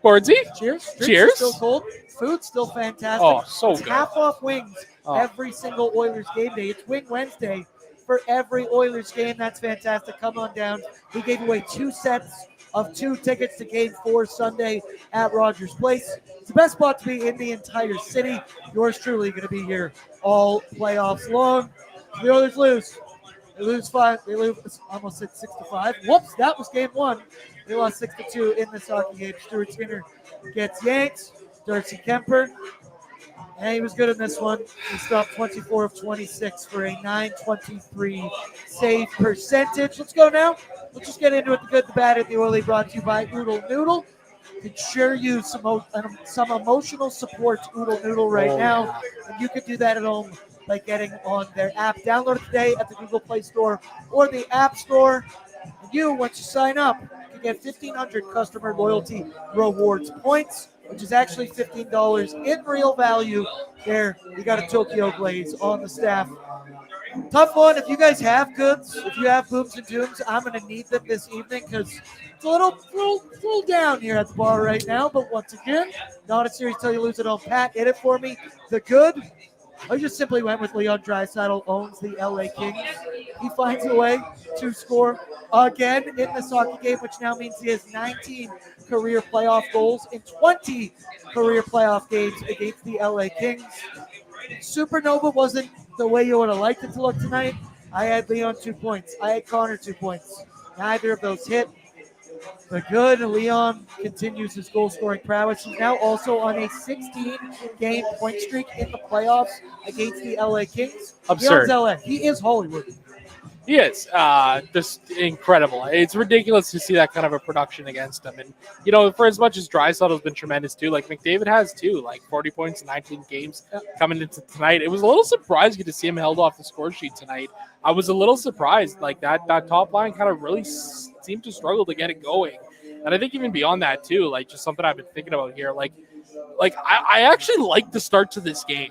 Bordzy?
cheers. Drinks
Cheers.
are still cold. Food's still fantastic.
Oh, so
It's
good.
half off wings
Oh.
every single Oilers game day. It's Wing Wednesday for every Oilers game. That's fantastic. Come on down. We gave away 2 sets of 2 tickets to Game 4 Sunday at Rogers Place. It's the best spot to be in the entire city. Yours truly going to be here all playoffs long. The Oilers lose. They lose 5. They lose almost at 6-5. Whoops, that was game 1. They lost 6-2 in this hockey game. Stuart Skinner gets yanked. Darcy Kemper. And he was good in this one. He stopped 24 of 26 for a .923 save percentage. Let's go now. Let's just get into it. The good, the bad, and the early. Brought to you by Oodle Noodle. Could sure use some emotional support to Oodle Noodle right now. And you could do that at home by getting on their app. Download it today at the Google Play Store or the App Store. And you, once you sign up, you get 1,500 customer loyalty rewards points, which is actually $15 in real value. There, you got a Tokyo Glaze on the staff. Tough one. If you guys have goods, if you have booms and dooms, I'm going to need them this evening because it's a little down here at the bar right now. But once again, not a series till you lose it on. Pat, hit it for me. The good. I just simply went with Leon Draisaitl, owns the LA Kings. He finds a way to score again in this hockey game, which now means he has 19 career playoff goals in 20 career playoff games against the LA Kings. Supernova wasn't the way you would have liked it to look tonight. I had Leon 2 points. I had Connor 2 points. Neither of those hit. The good, Leon continues his goal-scoring prowess. He's now also on a 16-game point streak in the playoffs against the LA Kings.
Absurd.
He owns LA. He is Hollywood.
He is. Just incredible. It's ridiculous to see that kind of a production against him. And, you know, for as much as Draisaitl's been tremendous too, like McDavid has too, like 40 points in 19 games coming into tonight. It was a little surprising to see him held off the score sheet tonight. I was a little surprised. Like that top line kind of really seemed to struggle to get it going. And I think even beyond that too, like just something I've been thinking about here, like I actually liked the start to this game.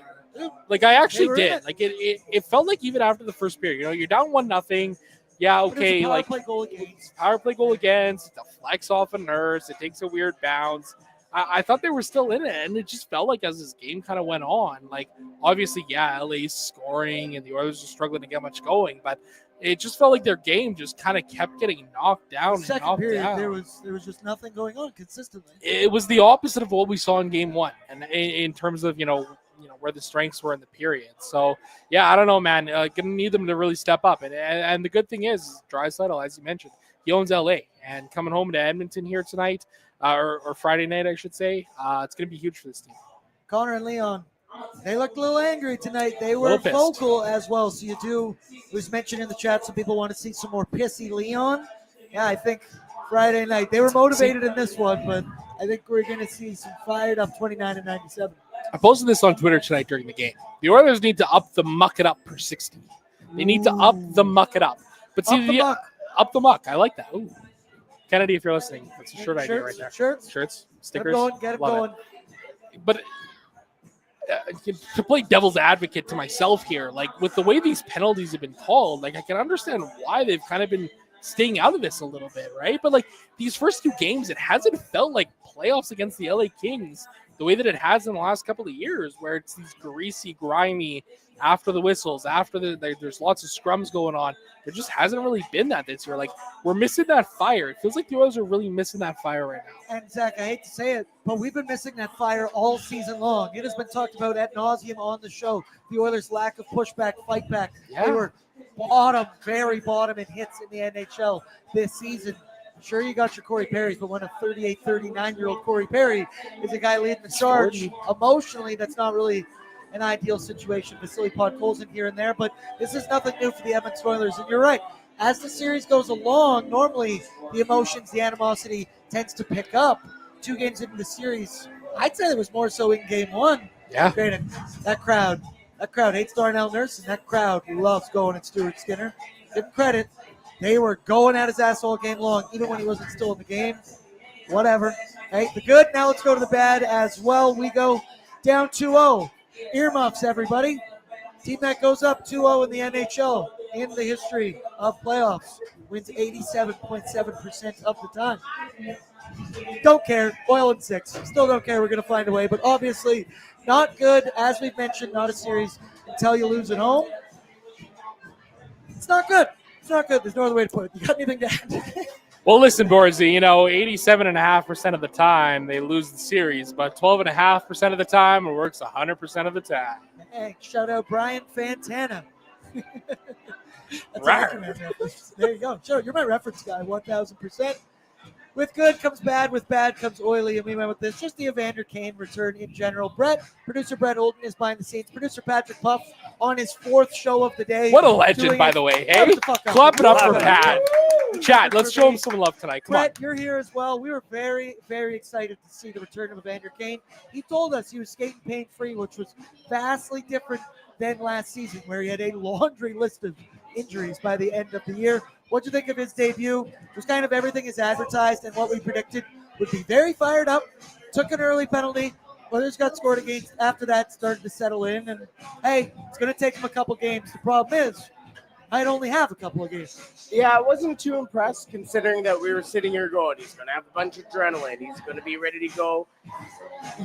Like I actually did. Like it felt like even after the first period, you know, you're down 1-0. Yeah, okay.
Power
Like
play goal against.
power play goal against, it deflects off a nurse, it takes a weird bounce. I thought they were still in it, and it just felt like as this game kind of went on, like obviously, yeah, LA's scoring and the Oilers are struggling to get much going, but it just felt like their game just kind of kept getting knocked down.
Second period, there was just nothing going on consistently.
It was the opposite of what we saw in game 1, and in terms of you know where the strengths were in the period. So yeah, I don't know, man. Gonna need them to really step up. And the good thing is, Draisaitl, as you mentioned, he owns LA, and coming home to Edmonton here tonight, or Friday night, I should say, it's gonna be huge for this team.
Connor and Leon, they looked a little angry tonight. They were vocal as well. So you do, it was mentioned in the chat, some people want to see some more pissy Leon. Yeah, I think Friday night, they were motivated in this one, but I think we're going to see some fired up 29 and 97.
I posted this on Twitter tonight during the game. The Oilers need to up the muck it up per 60. They need to up the muck it up. But see,
Up the muck.
up the muck. I like that. Ooh. Kennedy, if you're listening, that's a shirt idea right there.
Shirts,
stickers.
Get it
Love
going.
But to play devil's advocate to myself here, like with the way these penalties have been called, like I can understand why they've kind of been staying out of this a little bit, right? But like these first 2 games, it hasn't felt like playoffs against the LA Kings the way that it has in the last couple of years, where it's these greasy, grimy, after the whistles, there's lots of scrums going on. There just hasn't really been that this year. Like we're missing that fire. It feels like the Oilers are really missing that fire right now.
And Zach, I hate to say it, but we've been missing that fire all season long. It has been talked about ad nauseum on the show. The Oilers' lack of pushback, fight back.
Yeah.
They were very bottom in hits in the NHL this season. Sure, you got your Corey Perrys, but when a 38, 39-year-old Corey Perry is a guy leading the charge, emotionally, that's not really an ideal situation. Vasily Podkolzin here and there, but this is nothing new for the Edmonton Oilers. And you're right. As the series goes along, normally the emotions, the animosity tends to pick up 2 games into the series. I'd say it was more so in game 1.
Yeah.
Granted, that crowd hates Darnell Nurse, and that crowd loves going at Stuart Skinner. Give him credit. They were going at his ass all game long, even when he wasn't still in the game. Whatever. Hey, the good. Now let's go to the bad as well. We go down 2-0. Earmuffs, everybody. Team that goes up 2-0 in the NHL in the history of playoffs wins 87.7% of the time. Don't care. Oil and 6. Still don't care. We're going to find a way. But obviously, not good. As we've mentioned, not a series until you lose at home. It's not good. It's not good. There's no other way to put it. You got anything to add?
Well, listen, Bordzy, 87.5% of the time they lose the series, but 12.5% of the time it works 100% of the time.
Hey, shout out Brian Fantana. That's
Rawr.
an Aquaman reference. There you go. Sure, you're my reference guy, 1,000%. With good comes bad, with bad comes oily, and we went with this. Just the Evander Kane return in general. Producer Brett Holden is behind the scenes. Producer Patrick Puff on his 4th show of the day.
What a legend, by the way. Hey, clap it up for Pat. Chat, let's show him some love tonight. Come
Brett, you're here as well. We were very, very excited to see the return of Evander Kane. He told us he was skating pain-free, which was vastly different than last season, where he had a laundry list of injuries by the end of the year. What'd you think of his debut? It was kind of everything as advertised and what we predicted. Would be very fired up. Took an early penalty. Oilers got scored against. After that, started to settle in. And, hey, it's going to take him a couple games. The problem is, I'd only have a couple of games.
Yeah, I wasn't too impressed considering that we were sitting here going, he's going to have a bunch of adrenaline. He's going to be ready to go.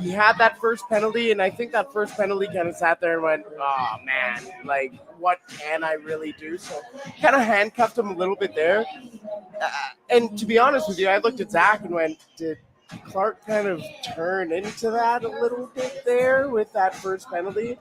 He had that first penalty, and I think that first penalty kind of sat there and went, oh, man, like, what can I really do? So kind of handcuffed him a little bit there. And to be honest with you, I looked at Zach and went, did Clark kind of turn into that a little bit there with that first penalty?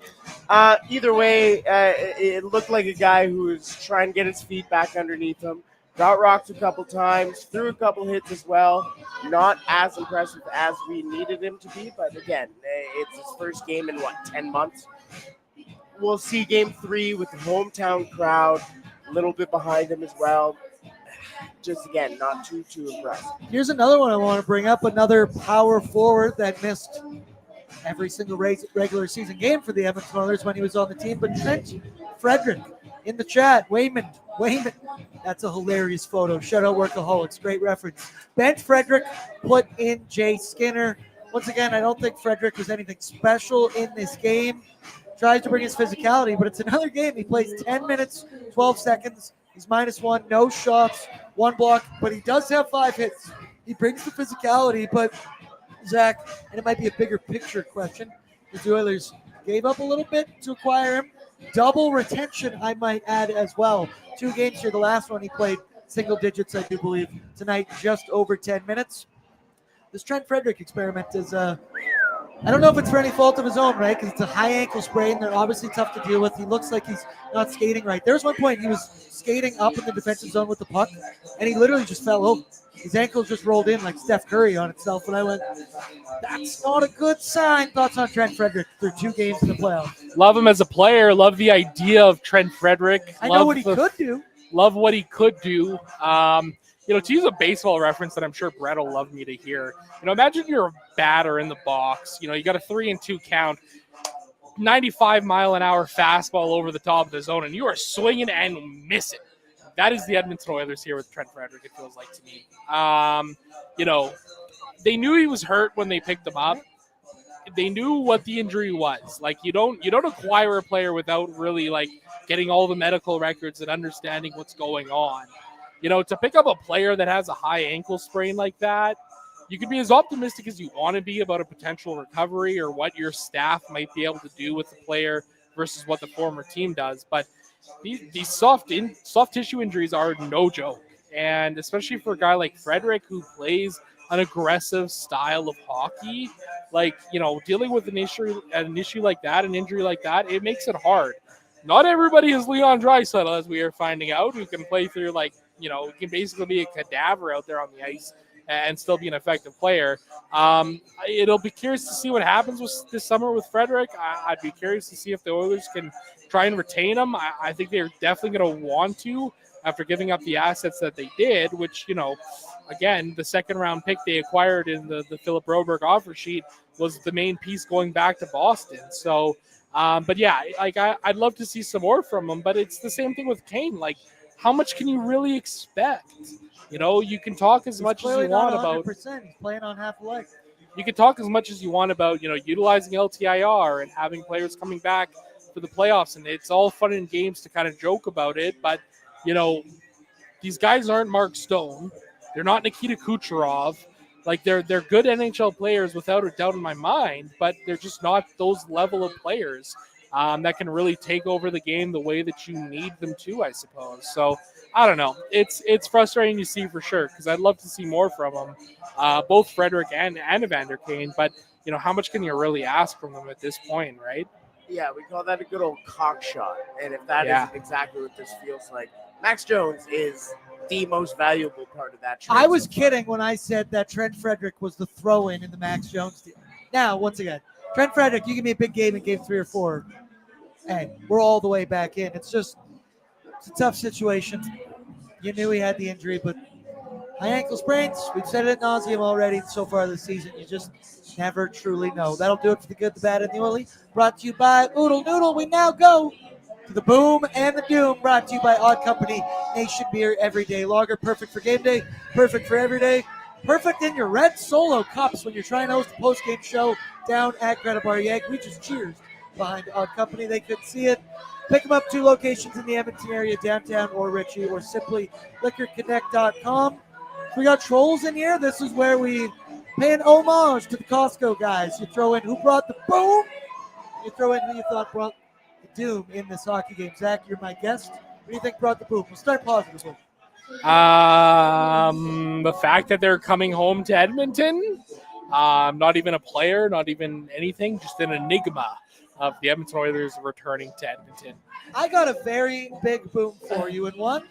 Either way, it looked like a guy who was trying to get his feet back underneath him. Got rocked a couple times, threw a couple hits as well. Not as impressive as we needed him to be, but again, it's his first game in, 10 months? We'll see game 3 with the hometown crowd, a little bit behind him as well. Just, again, not too impressed.
Here's another one I want to bring up, another power forward that missed every single regular season game for the Edmonton Oilers when he was on the team, but Trent Frederick in the chat. Wayman. That's a hilarious photo. Shout out Workaholics. Great reference. Bench Frederick put in Jay Skinner. Once again, I don't think Frederick was anything special in this game. Tries to bring his physicality, but it's another game. He plays 10 minutes, 12 seconds. He's -1, no shots, 1 block, but he does have 5 hits. He brings the physicality, but Zach, and it might be a bigger picture question, the Oilers gave up a little bit to acquire him. Double retention, I might add as well. 2 games here. The last one he played single digits, I do believe. Tonight, just over 10 minutes. This Trent Frederick experiment is, I don't know if it's for any fault of his own, right? Because it's a high ankle sprain. They're obviously tough to deal with. He looks like he's not skating right. There was one point he was skating up in the defensive zone with the puck, and he literally just fell over. His ankle just rolled in like Steph Curry on itself, and I went, that's not a good sign. Thoughts on Trent Frederick through 2 games in the playoffs?
Love him as a player. Love the idea of Trent Frederick.
I know what he could do.
Love what he could do. To use a baseball reference that I'm sure Brett will love me to hear. Imagine you're a batter in the box. You got a 3-2 count, 95-mile-an-hour fastball over the top of the zone, and you are swinging and missing. that is the Edmonton Oilers here with Trent Frederic, it feels like to me. You know, they knew he was hurt when they picked him up. They knew what the injury was. Like, you don't acquire a player without really like getting all the medical records and understanding what's going on. You know, to pick up a player that has a high ankle sprain like that, you can be as optimistic as you want to be about a potential recovery or what your staff might be able to do with the player versus what the former team does. But these soft tissue injuries are no joke. And especially for a guy like Frederick who plays an aggressive style of hockey, like, you know, dealing with an issue like that, an injury like that, it makes it hard. Not everybody is Leon Draisaitl, as we are finding out, who can play through, like, you know, can basically be a cadaver out there on the ice and still be an effective player. It'll be curious to see what happens this summer with Frederick. I'd be curious to see if the Oilers can try and retain him. I think they're definitely going to want to after giving up the assets that they did, which, you know, again, the second-round pick they acquired in the Philip Broberg offer sheet was the main piece going back to Boston. So, but yeah, like I'd love to see some more from him, but it's the same thing with Kane. Like, how much can you really expect? You know, you can talk as much as you want about.
He's playing on half a leg.
You can talk as much as you want about, you know, utilizing LTIR and having players coming back for the playoffs, and it's all fun and games to kind of joke about it. But, you know, these guys aren't Mark Stone. They're not Nikita Kucherov. Like, they're good NHL players without a doubt in my mind, but they're just not those level of players that can really take over the game the way that you need them to, I suppose. So, I don't know. It's frustrating to see for sure because I'd love to see more from them, both Frederick and Evander Kane. But, you know, how much can you really ask from them at this point, right?
Yeah, we call that a good old cock shot. And if that isn't exactly what this feels like, Max Jones is the most valuable part of that trade.
I was kidding when I said that Trent Frederick was the throw-in in the Max Jones deal. Now, once again, Trent Frederick, you give me a big game in game 3 or 4, and we're all the way back in. It's a tough situation. You knew he had the injury, but high ankle sprains, we've said it ad nauseum already so far this season. You just never truly know. That'll do it for the good, the bad, and the oily. Brought to you by Oodle Noodle. We now go to the boom and the doom. Brought to you by Odd Company Nation Beer Everyday Lager. Perfect for game day, perfect for every day. Perfect in your red Solo cups when you're trying to host a post-game show down at Greta Bar Yag. We just cheers behind Odd Company. They couldn't see it. Pick them up 2 locations in the Edmonton area, downtown or Ritchie, or simply liquorconnect.com. We got trolls in here. This is where we pay an homage to the Costco guys. You throw in who brought the boom. You throw in who you thought brought the doom in this hockey game. Zach, you're my guest. What do you think brought the boom? We'll start positively.
The fact that they're coming home to Edmonton, not even a player, not even anything, just an enigma of the Edmonton Oilers returning to Edmonton.
I got a very big boom for you, and one,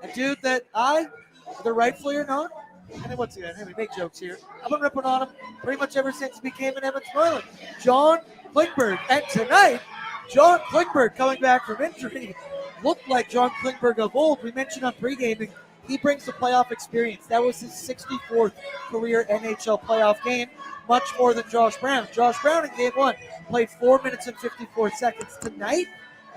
a dude that whether rightfully or not, and then once again, we make jokes here. I've been ripping on him pretty much ever since he became an Edmonton Oiler. John Klingberg, and tonight, John Klingberg coming back from injury looked like John Klingberg of old. We mentioned on pre-gaming, he brings the playoff experience. That was his 64th career NHL playoff game, much more than Josh Brown. Josh Brown in game 1 played 4 minutes and 54 seconds. Tonight,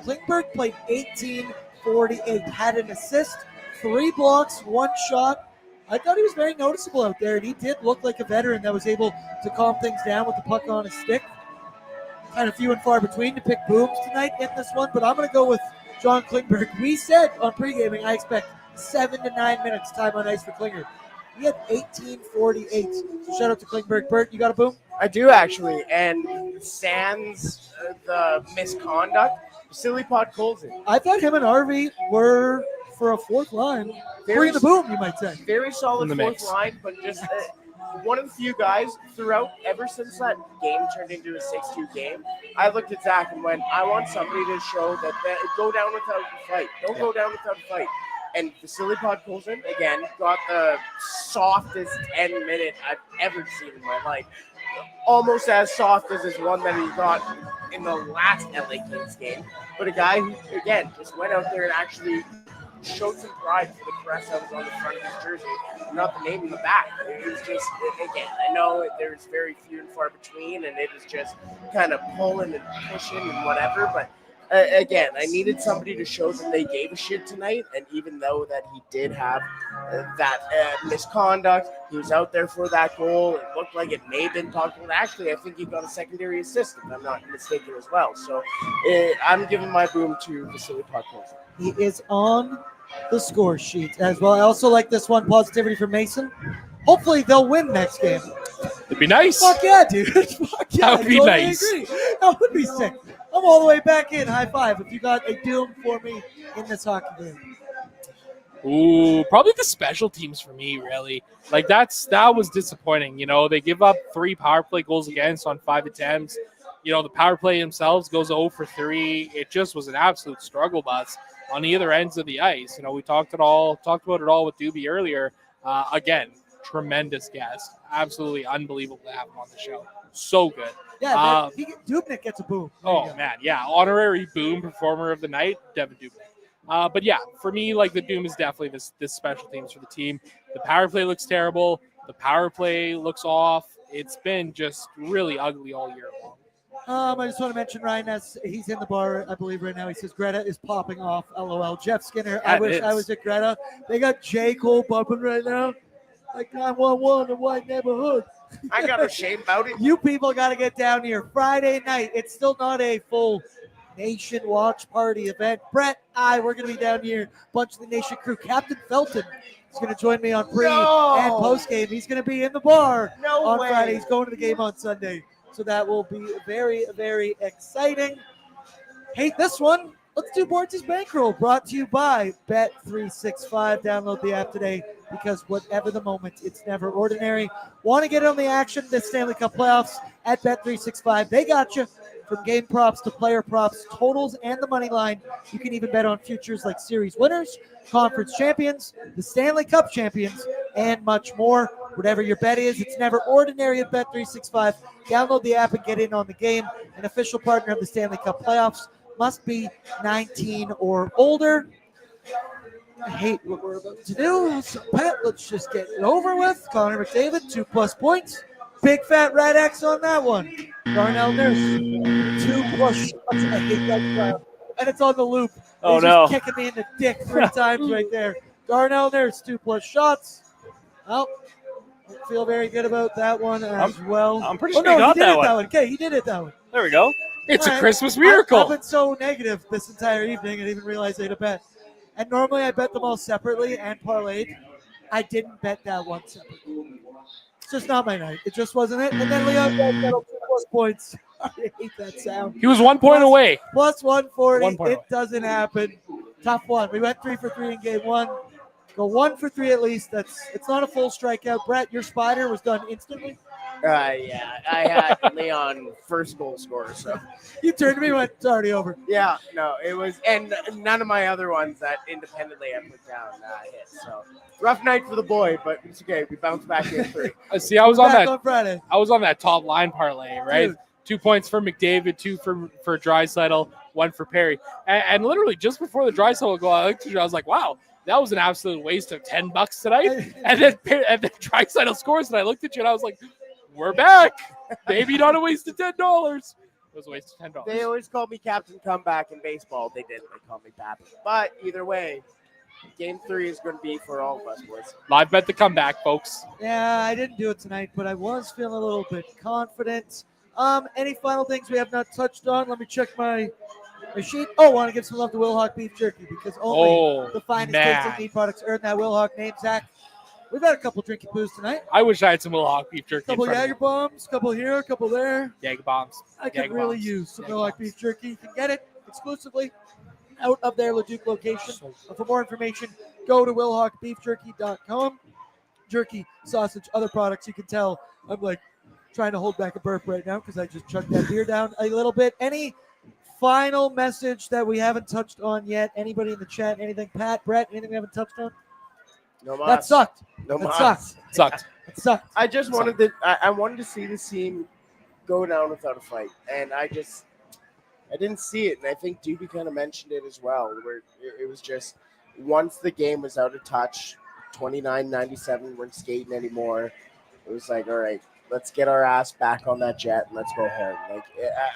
Klingberg played 18:48, had an assist, 3 blocks, 1 shot. I thought he was very noticeable out there, and he did look like a veteran that was able to calm things down with the puck on his stick. Kind of few and far between to pick booms tonight in this one, but I'm going to go with John Klingberg. We said on pre-gaming I expect 7 to 9 minutes time on ice for Klinger. He had 18:48. So shout out to Klingberg. Bert, you got a boom?
I do, actually. And sans the misconduct, Silly Pod Colson.
I thought him and Harvey were for a fourth line. Bring the boom, you might say.
Very solid fourth
mix.
line, but just one of the few guys throughout, ever since that game turned into a 6-2 game, I looked at Zach and went, I want somebody to show that go down without a fight. Don't go down without a fight. And Vasily Podkolzin, again, got the softest 10-minute I've ever seen in my life. Almost as soft as his one that he got in the last LA Kings game. But a guy who, again, just went out there and actually showed some pride for the crest that was on the front of his jersey, not the name in the back. It was just, again, I know there's very few and far between, and it was just kind of pulling and pushing and whatever, but again, I needed somebody to show that they gave a shit tonight. And even though that he did have that misconduct, he was out there for that goal. It looked like it may have been talked about. Actually, I think he got a secondary assist, if I'm not mistaken, as well. So I'm giving my boom to Vasily Podkolzin.
He is on the score sheet as well. I also like this one, positivity for Mason. Hopefully they'll win next game.
It'd be nice.
Fuck yeah, dude. Fuck yeah.
That would be
I totally
nice.
agree. That would be sick. I'm all the way back in. High five if you got a doom for me in this hockey game.
Ooh, probably the special teams for me, really. Like that was disappointing. You know, they give up 3 power play goals against on 5 attempts. You know, the power play themselves goes 0 for 3. It just was an absolute struggle bus on either ends of the ice. You know, we talked about it all with Doobie earlier. Again, tremendous guest. Absolutely unbelievable to have him on the show. So good.
Yeah, Dubnyk gets a boom.
Oh, man, yeah. Honorary boom performer of the night, Devin Dubnyk. But yeah, for me, like the doom is definitely this special teams for the team. The power play looks terrible. The power play looks off. It's been just really ugly all year long.
I just want to mention Ryan as he's in the bar, I believe right now. He says Greta is popping off. LOL. Jeff Skinner. I wish I was at Greta. They got J. Cole bumping right now. Like 911 in White Neighborhood.
I got no shame about it.
You people got to get down here Friday night. It's still not a full Nation watch party event. Brett, we're going to be down here. Bunch of the Nation crew. Captain Felton is going to join me on pre and post game. He's going to be in the bar on Friday. He's going to the game on Sunday. So that will be very, very exciting. Hate this one. Let's do Bordzy's Bankroll, brought to you by Bet365. Download the app today because whatever the moment, it's never ordinary. Want to get on the action this Stanley Cup playoffs at Bet365? They got you from game props to player props, totals, and the money line. You can even bet on futures like series winners, conference champions, the Stanley Cup champions, and much more. Whatever your bet is, it's never ordinary at Bet365. Download the app and get in on the game. An official partner of the Stanley Cup playoffs. Must be 19 or older. I hate what we're about to do. So, Pat, let's just get it over with. Connor McDavid, 2+ points. Big fat red X on that one. Darnell Nurse, 2+ shots. I hate that crowd. And it's on the loop.
Oh,
He's
no.
just kicking me in the dick 3 times right there. Darnell Nurse, 2+ shots. Well, don't feel very good about that one as well.
I'm pretty sure he got that one.
Okay, he did it that one.
There we go.
It's
All
a
right.
Christmas miracle.
I've been so negative this entire evening. I didn't even realize I had a bet. And normally I bet them all separately and parlayed. I didn't bet that one separately. It's just not my night. It just wasn't it. And then Leon got 2+ points. I hate that sound.
He was 1 point away.
Plus 140.
1 point
It
away.
doesn't happen. Tough one. We went 3 for 3 in game 1. Go 1 for 3 at least. It's not a full strikeout. Brett, your spider was done instantly.
Yeah, I had Leon first goal scorer, so
You turned to me and went, it's already over.
yeah, no, it was, and none of my other ones that independently I put down hit. So rough night for the boy, but it's okay. We bounced back in 3.
See, I was on
Back
that.
on Friday.
I was on that top line parlay, right?
Dude.
2 points for McDavid, 2 for Draisaitl, 1 for Perry, and literally just before the Draisaitl goal, I looked at you. I was like, wow. That was an absolute waste of $10 tonight. And then Draisaitl scores, and I looked at you and I was like, "We're back, maybe not a waste of $10." It was a waste of $10.
They always call me Captain Comeback in baseball. They didn't. They call me Pappy. But either way, game 3 is going to be for all of us, boys.
Live bet the comeback, folks.
Yeah, I didn't do it tonight, but I was feeling a little bit confident. Any final things we have not touched on? Let me check my sheet. Oh, want to give some love to Wilhock Beef Jerky because only the finest tasting meat products earn that Wilhock name. Zach, we've had a couple drinky poos tonight.
I wish I had some Wilhock beef jerky.
Couple Jager bombs, couple here, couple there.
Jager bombs.
I could
Jager
really
bombs.
use some
Jager
Wilhock
bombs.
Beef Jerky. You can get it exclusively out of their Leduc location. For more information, go to wilhockbeefjerky.com. Jerky, sausage, other products. You can tell I'm like trying to hold back a burp right now because I just chugged that beer down a little bit. Any final message that we haven't touched on yet? Anybody in the chat? Anything? Pat, Brett, anything we haven't touched on?
No
That
mas.
sucked.
No
That
mas.
sucked.
Sucked.
That sucked.
I just wanted to. I wanted to see the team go down without a fight, and I didn't see it. And I think Doobie kind of mentioned it as well, where it was just once the game was out of touch, 29-97, weren't skating anymore. It was like, all right, Let's get our ass back on that jet and let's go home. Like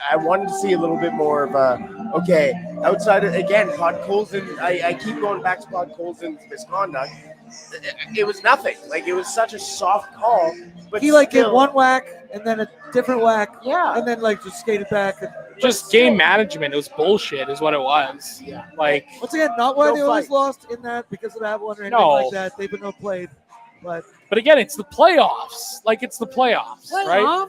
I wanted to see a little bit more of a outside of, again, Podkolzin. I keep going back to Podkolzin's misconduct. It was nothing. Like it was such a soft call, but
He like
still,
did one whack and then a different whack,
yeah,
and then like just skated back. And
Just game management. It was bullshit, is what it was.
Yeah.
Like,
once again, not why
No
the Oilers
fight.
lost in that because of that one or anything
No.
like that. They've been outplayed, but
again, it's the playoffs. Like, it's the playoffs, right?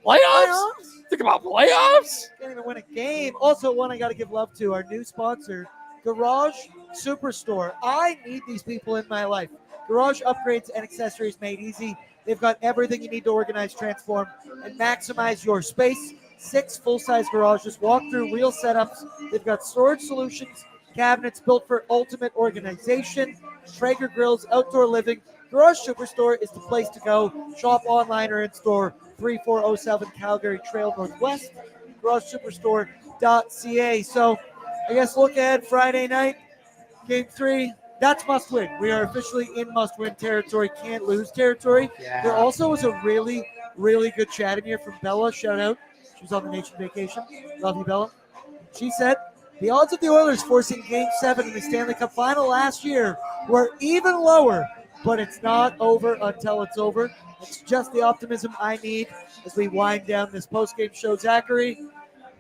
Playoffs? Think about playoffs?
Can't even win a game. Also, one I got to give love to, our new sponsor, Garage Superstore. I need these people in my life. Garage upgrades and accessories made easy. They've got everything you need to organize, transform, and maximize your space. 6 full-size garages, walk-through wheel setups. They've got storage solutions, cabinets built for ultimate organization, Traeger grills, outdoor living. Garage Superstore is the place to go. Shop online or in store. 3407 Calgary Trail Northwest, garagesuperstore.ca. So I guess look ahead Friday night, game 3. That's must win. We are officially in must win territory, can't lose territory.
Yeah.
There also was a really, really good chat in here from Bella. Shout out. She was on the nation vacation. Love you, Bella. She said, the odds of the Oilers forcing game 7 in the Stanley Cup final last year were even lower, but it's not over until it's over. It's just the optimism I need as we wind down this post-game show. Zachary,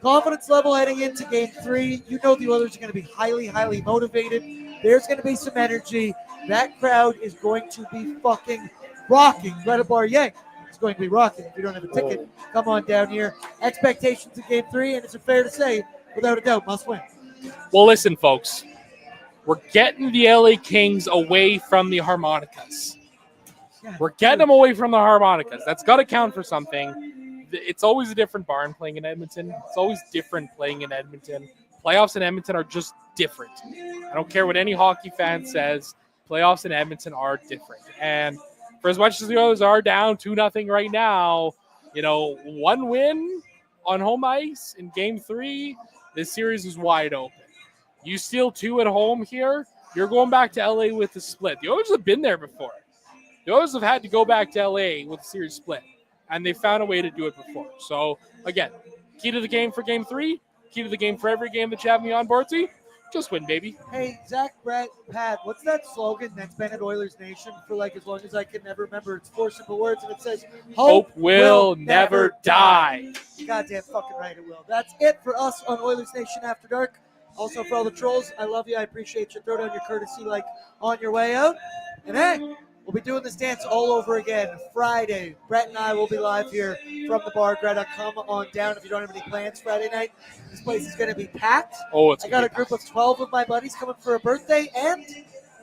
confidence level heading into game 3. You know the Oilers are going to be highly, highly motivated. There's going to be some energy. That crowd is going to be fucking rocking. Greta Bar Yang is going to be rocking. If you don't have a ticket, come on down here. Expectations in game 3, and it's fair to say, without a doubt, must win.
Well, listen, folks. We're getting the LA Kings away from the harmonicas.
Yeah,
We're getting them away from the harmonicas. That's got to count for something. It's always a different barn playing in Edmonton. It's always different playing in Edmonton. Playoffs in Edmonton are just different. I don't care what any hockey fan says. Playoffs in Edmonton are different. And for as much as the Oilers are down 2-0 right now, you know, one win on home ice in game 3, this series is wide open. You steal 2 at home here, you're going back to LA with the split. The Oilers have been there before. The Oilers have had to go back to LA with a series split, and they found a way to do it before. So, again, key to the game for game 3, key to the game for every game that you have me on, Bordzy, just win, baby.
Hey, Zach, Brett, Pat, what's that slogan that's been at Oilers Nation for like as long as I can ever remember? It's 4 simple words, and it says,
Hope will never die.
Goddamn fucking right it will. That's it for us on Oilers Nation After Dark. Also, for all the trolls, I love you. I appreciate you. Throw down your courtesy like on your way out. And hey, we'll be doing this dance all over again Friday. Brett and I will be live here from the bar. Greta, come on down if you don't have any plans Friday night. This place is going to be packed.
Oh, it's
I got a group of 12 of my buddies coming for a birthday, and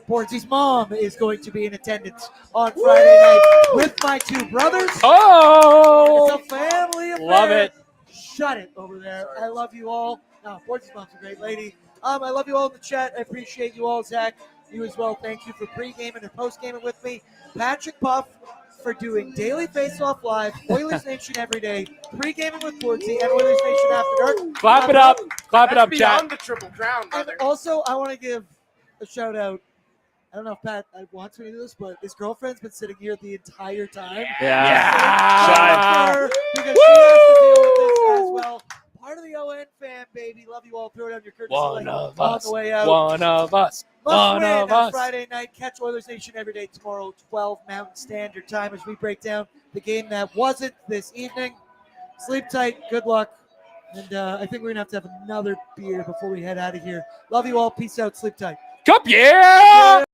Bordzy's mom is going to be in attendance on Friday night with my 2 brothers.
Oh!
It's a family affair.
Love it.
Shut it over there. I love you all. No, Bordzy's mom's a great lady. I love you all in the chat. I appreciate you all, Zach. You as well. Thank you for pre-gaming and post-gaming with me. Patrick Puff for doing Daily Face-Off Live, Oilers Nation every day, pre-gaming with Bordzy, and Oilers Nation After Dark.
Clap it up. Clap it up,
That's
chat.
beyond the Triple Crown,
And
brother.
also, I want to give a shout-out. I don't know if Pat wants me to do this, but his girlfriend's been sitting here the entire time.
Yeah.
Shout out to her because she has to deal with this as well. Part of the ON fan, baby. Love you all. Throw down your courtesy
One
link
of
on
us.
the way out.
One of us.
Must
One
win
of
on
us.
Friday night. Catch Oilers Nation every day tomorrow, 12 Mountain Standard Time, as we break down the game that wasn't this evening. Sleep tight. Good luck. And I think we're going to have another beer before we head out of here. Love you all. Peace out. Sleep tight.
Cup, yeah!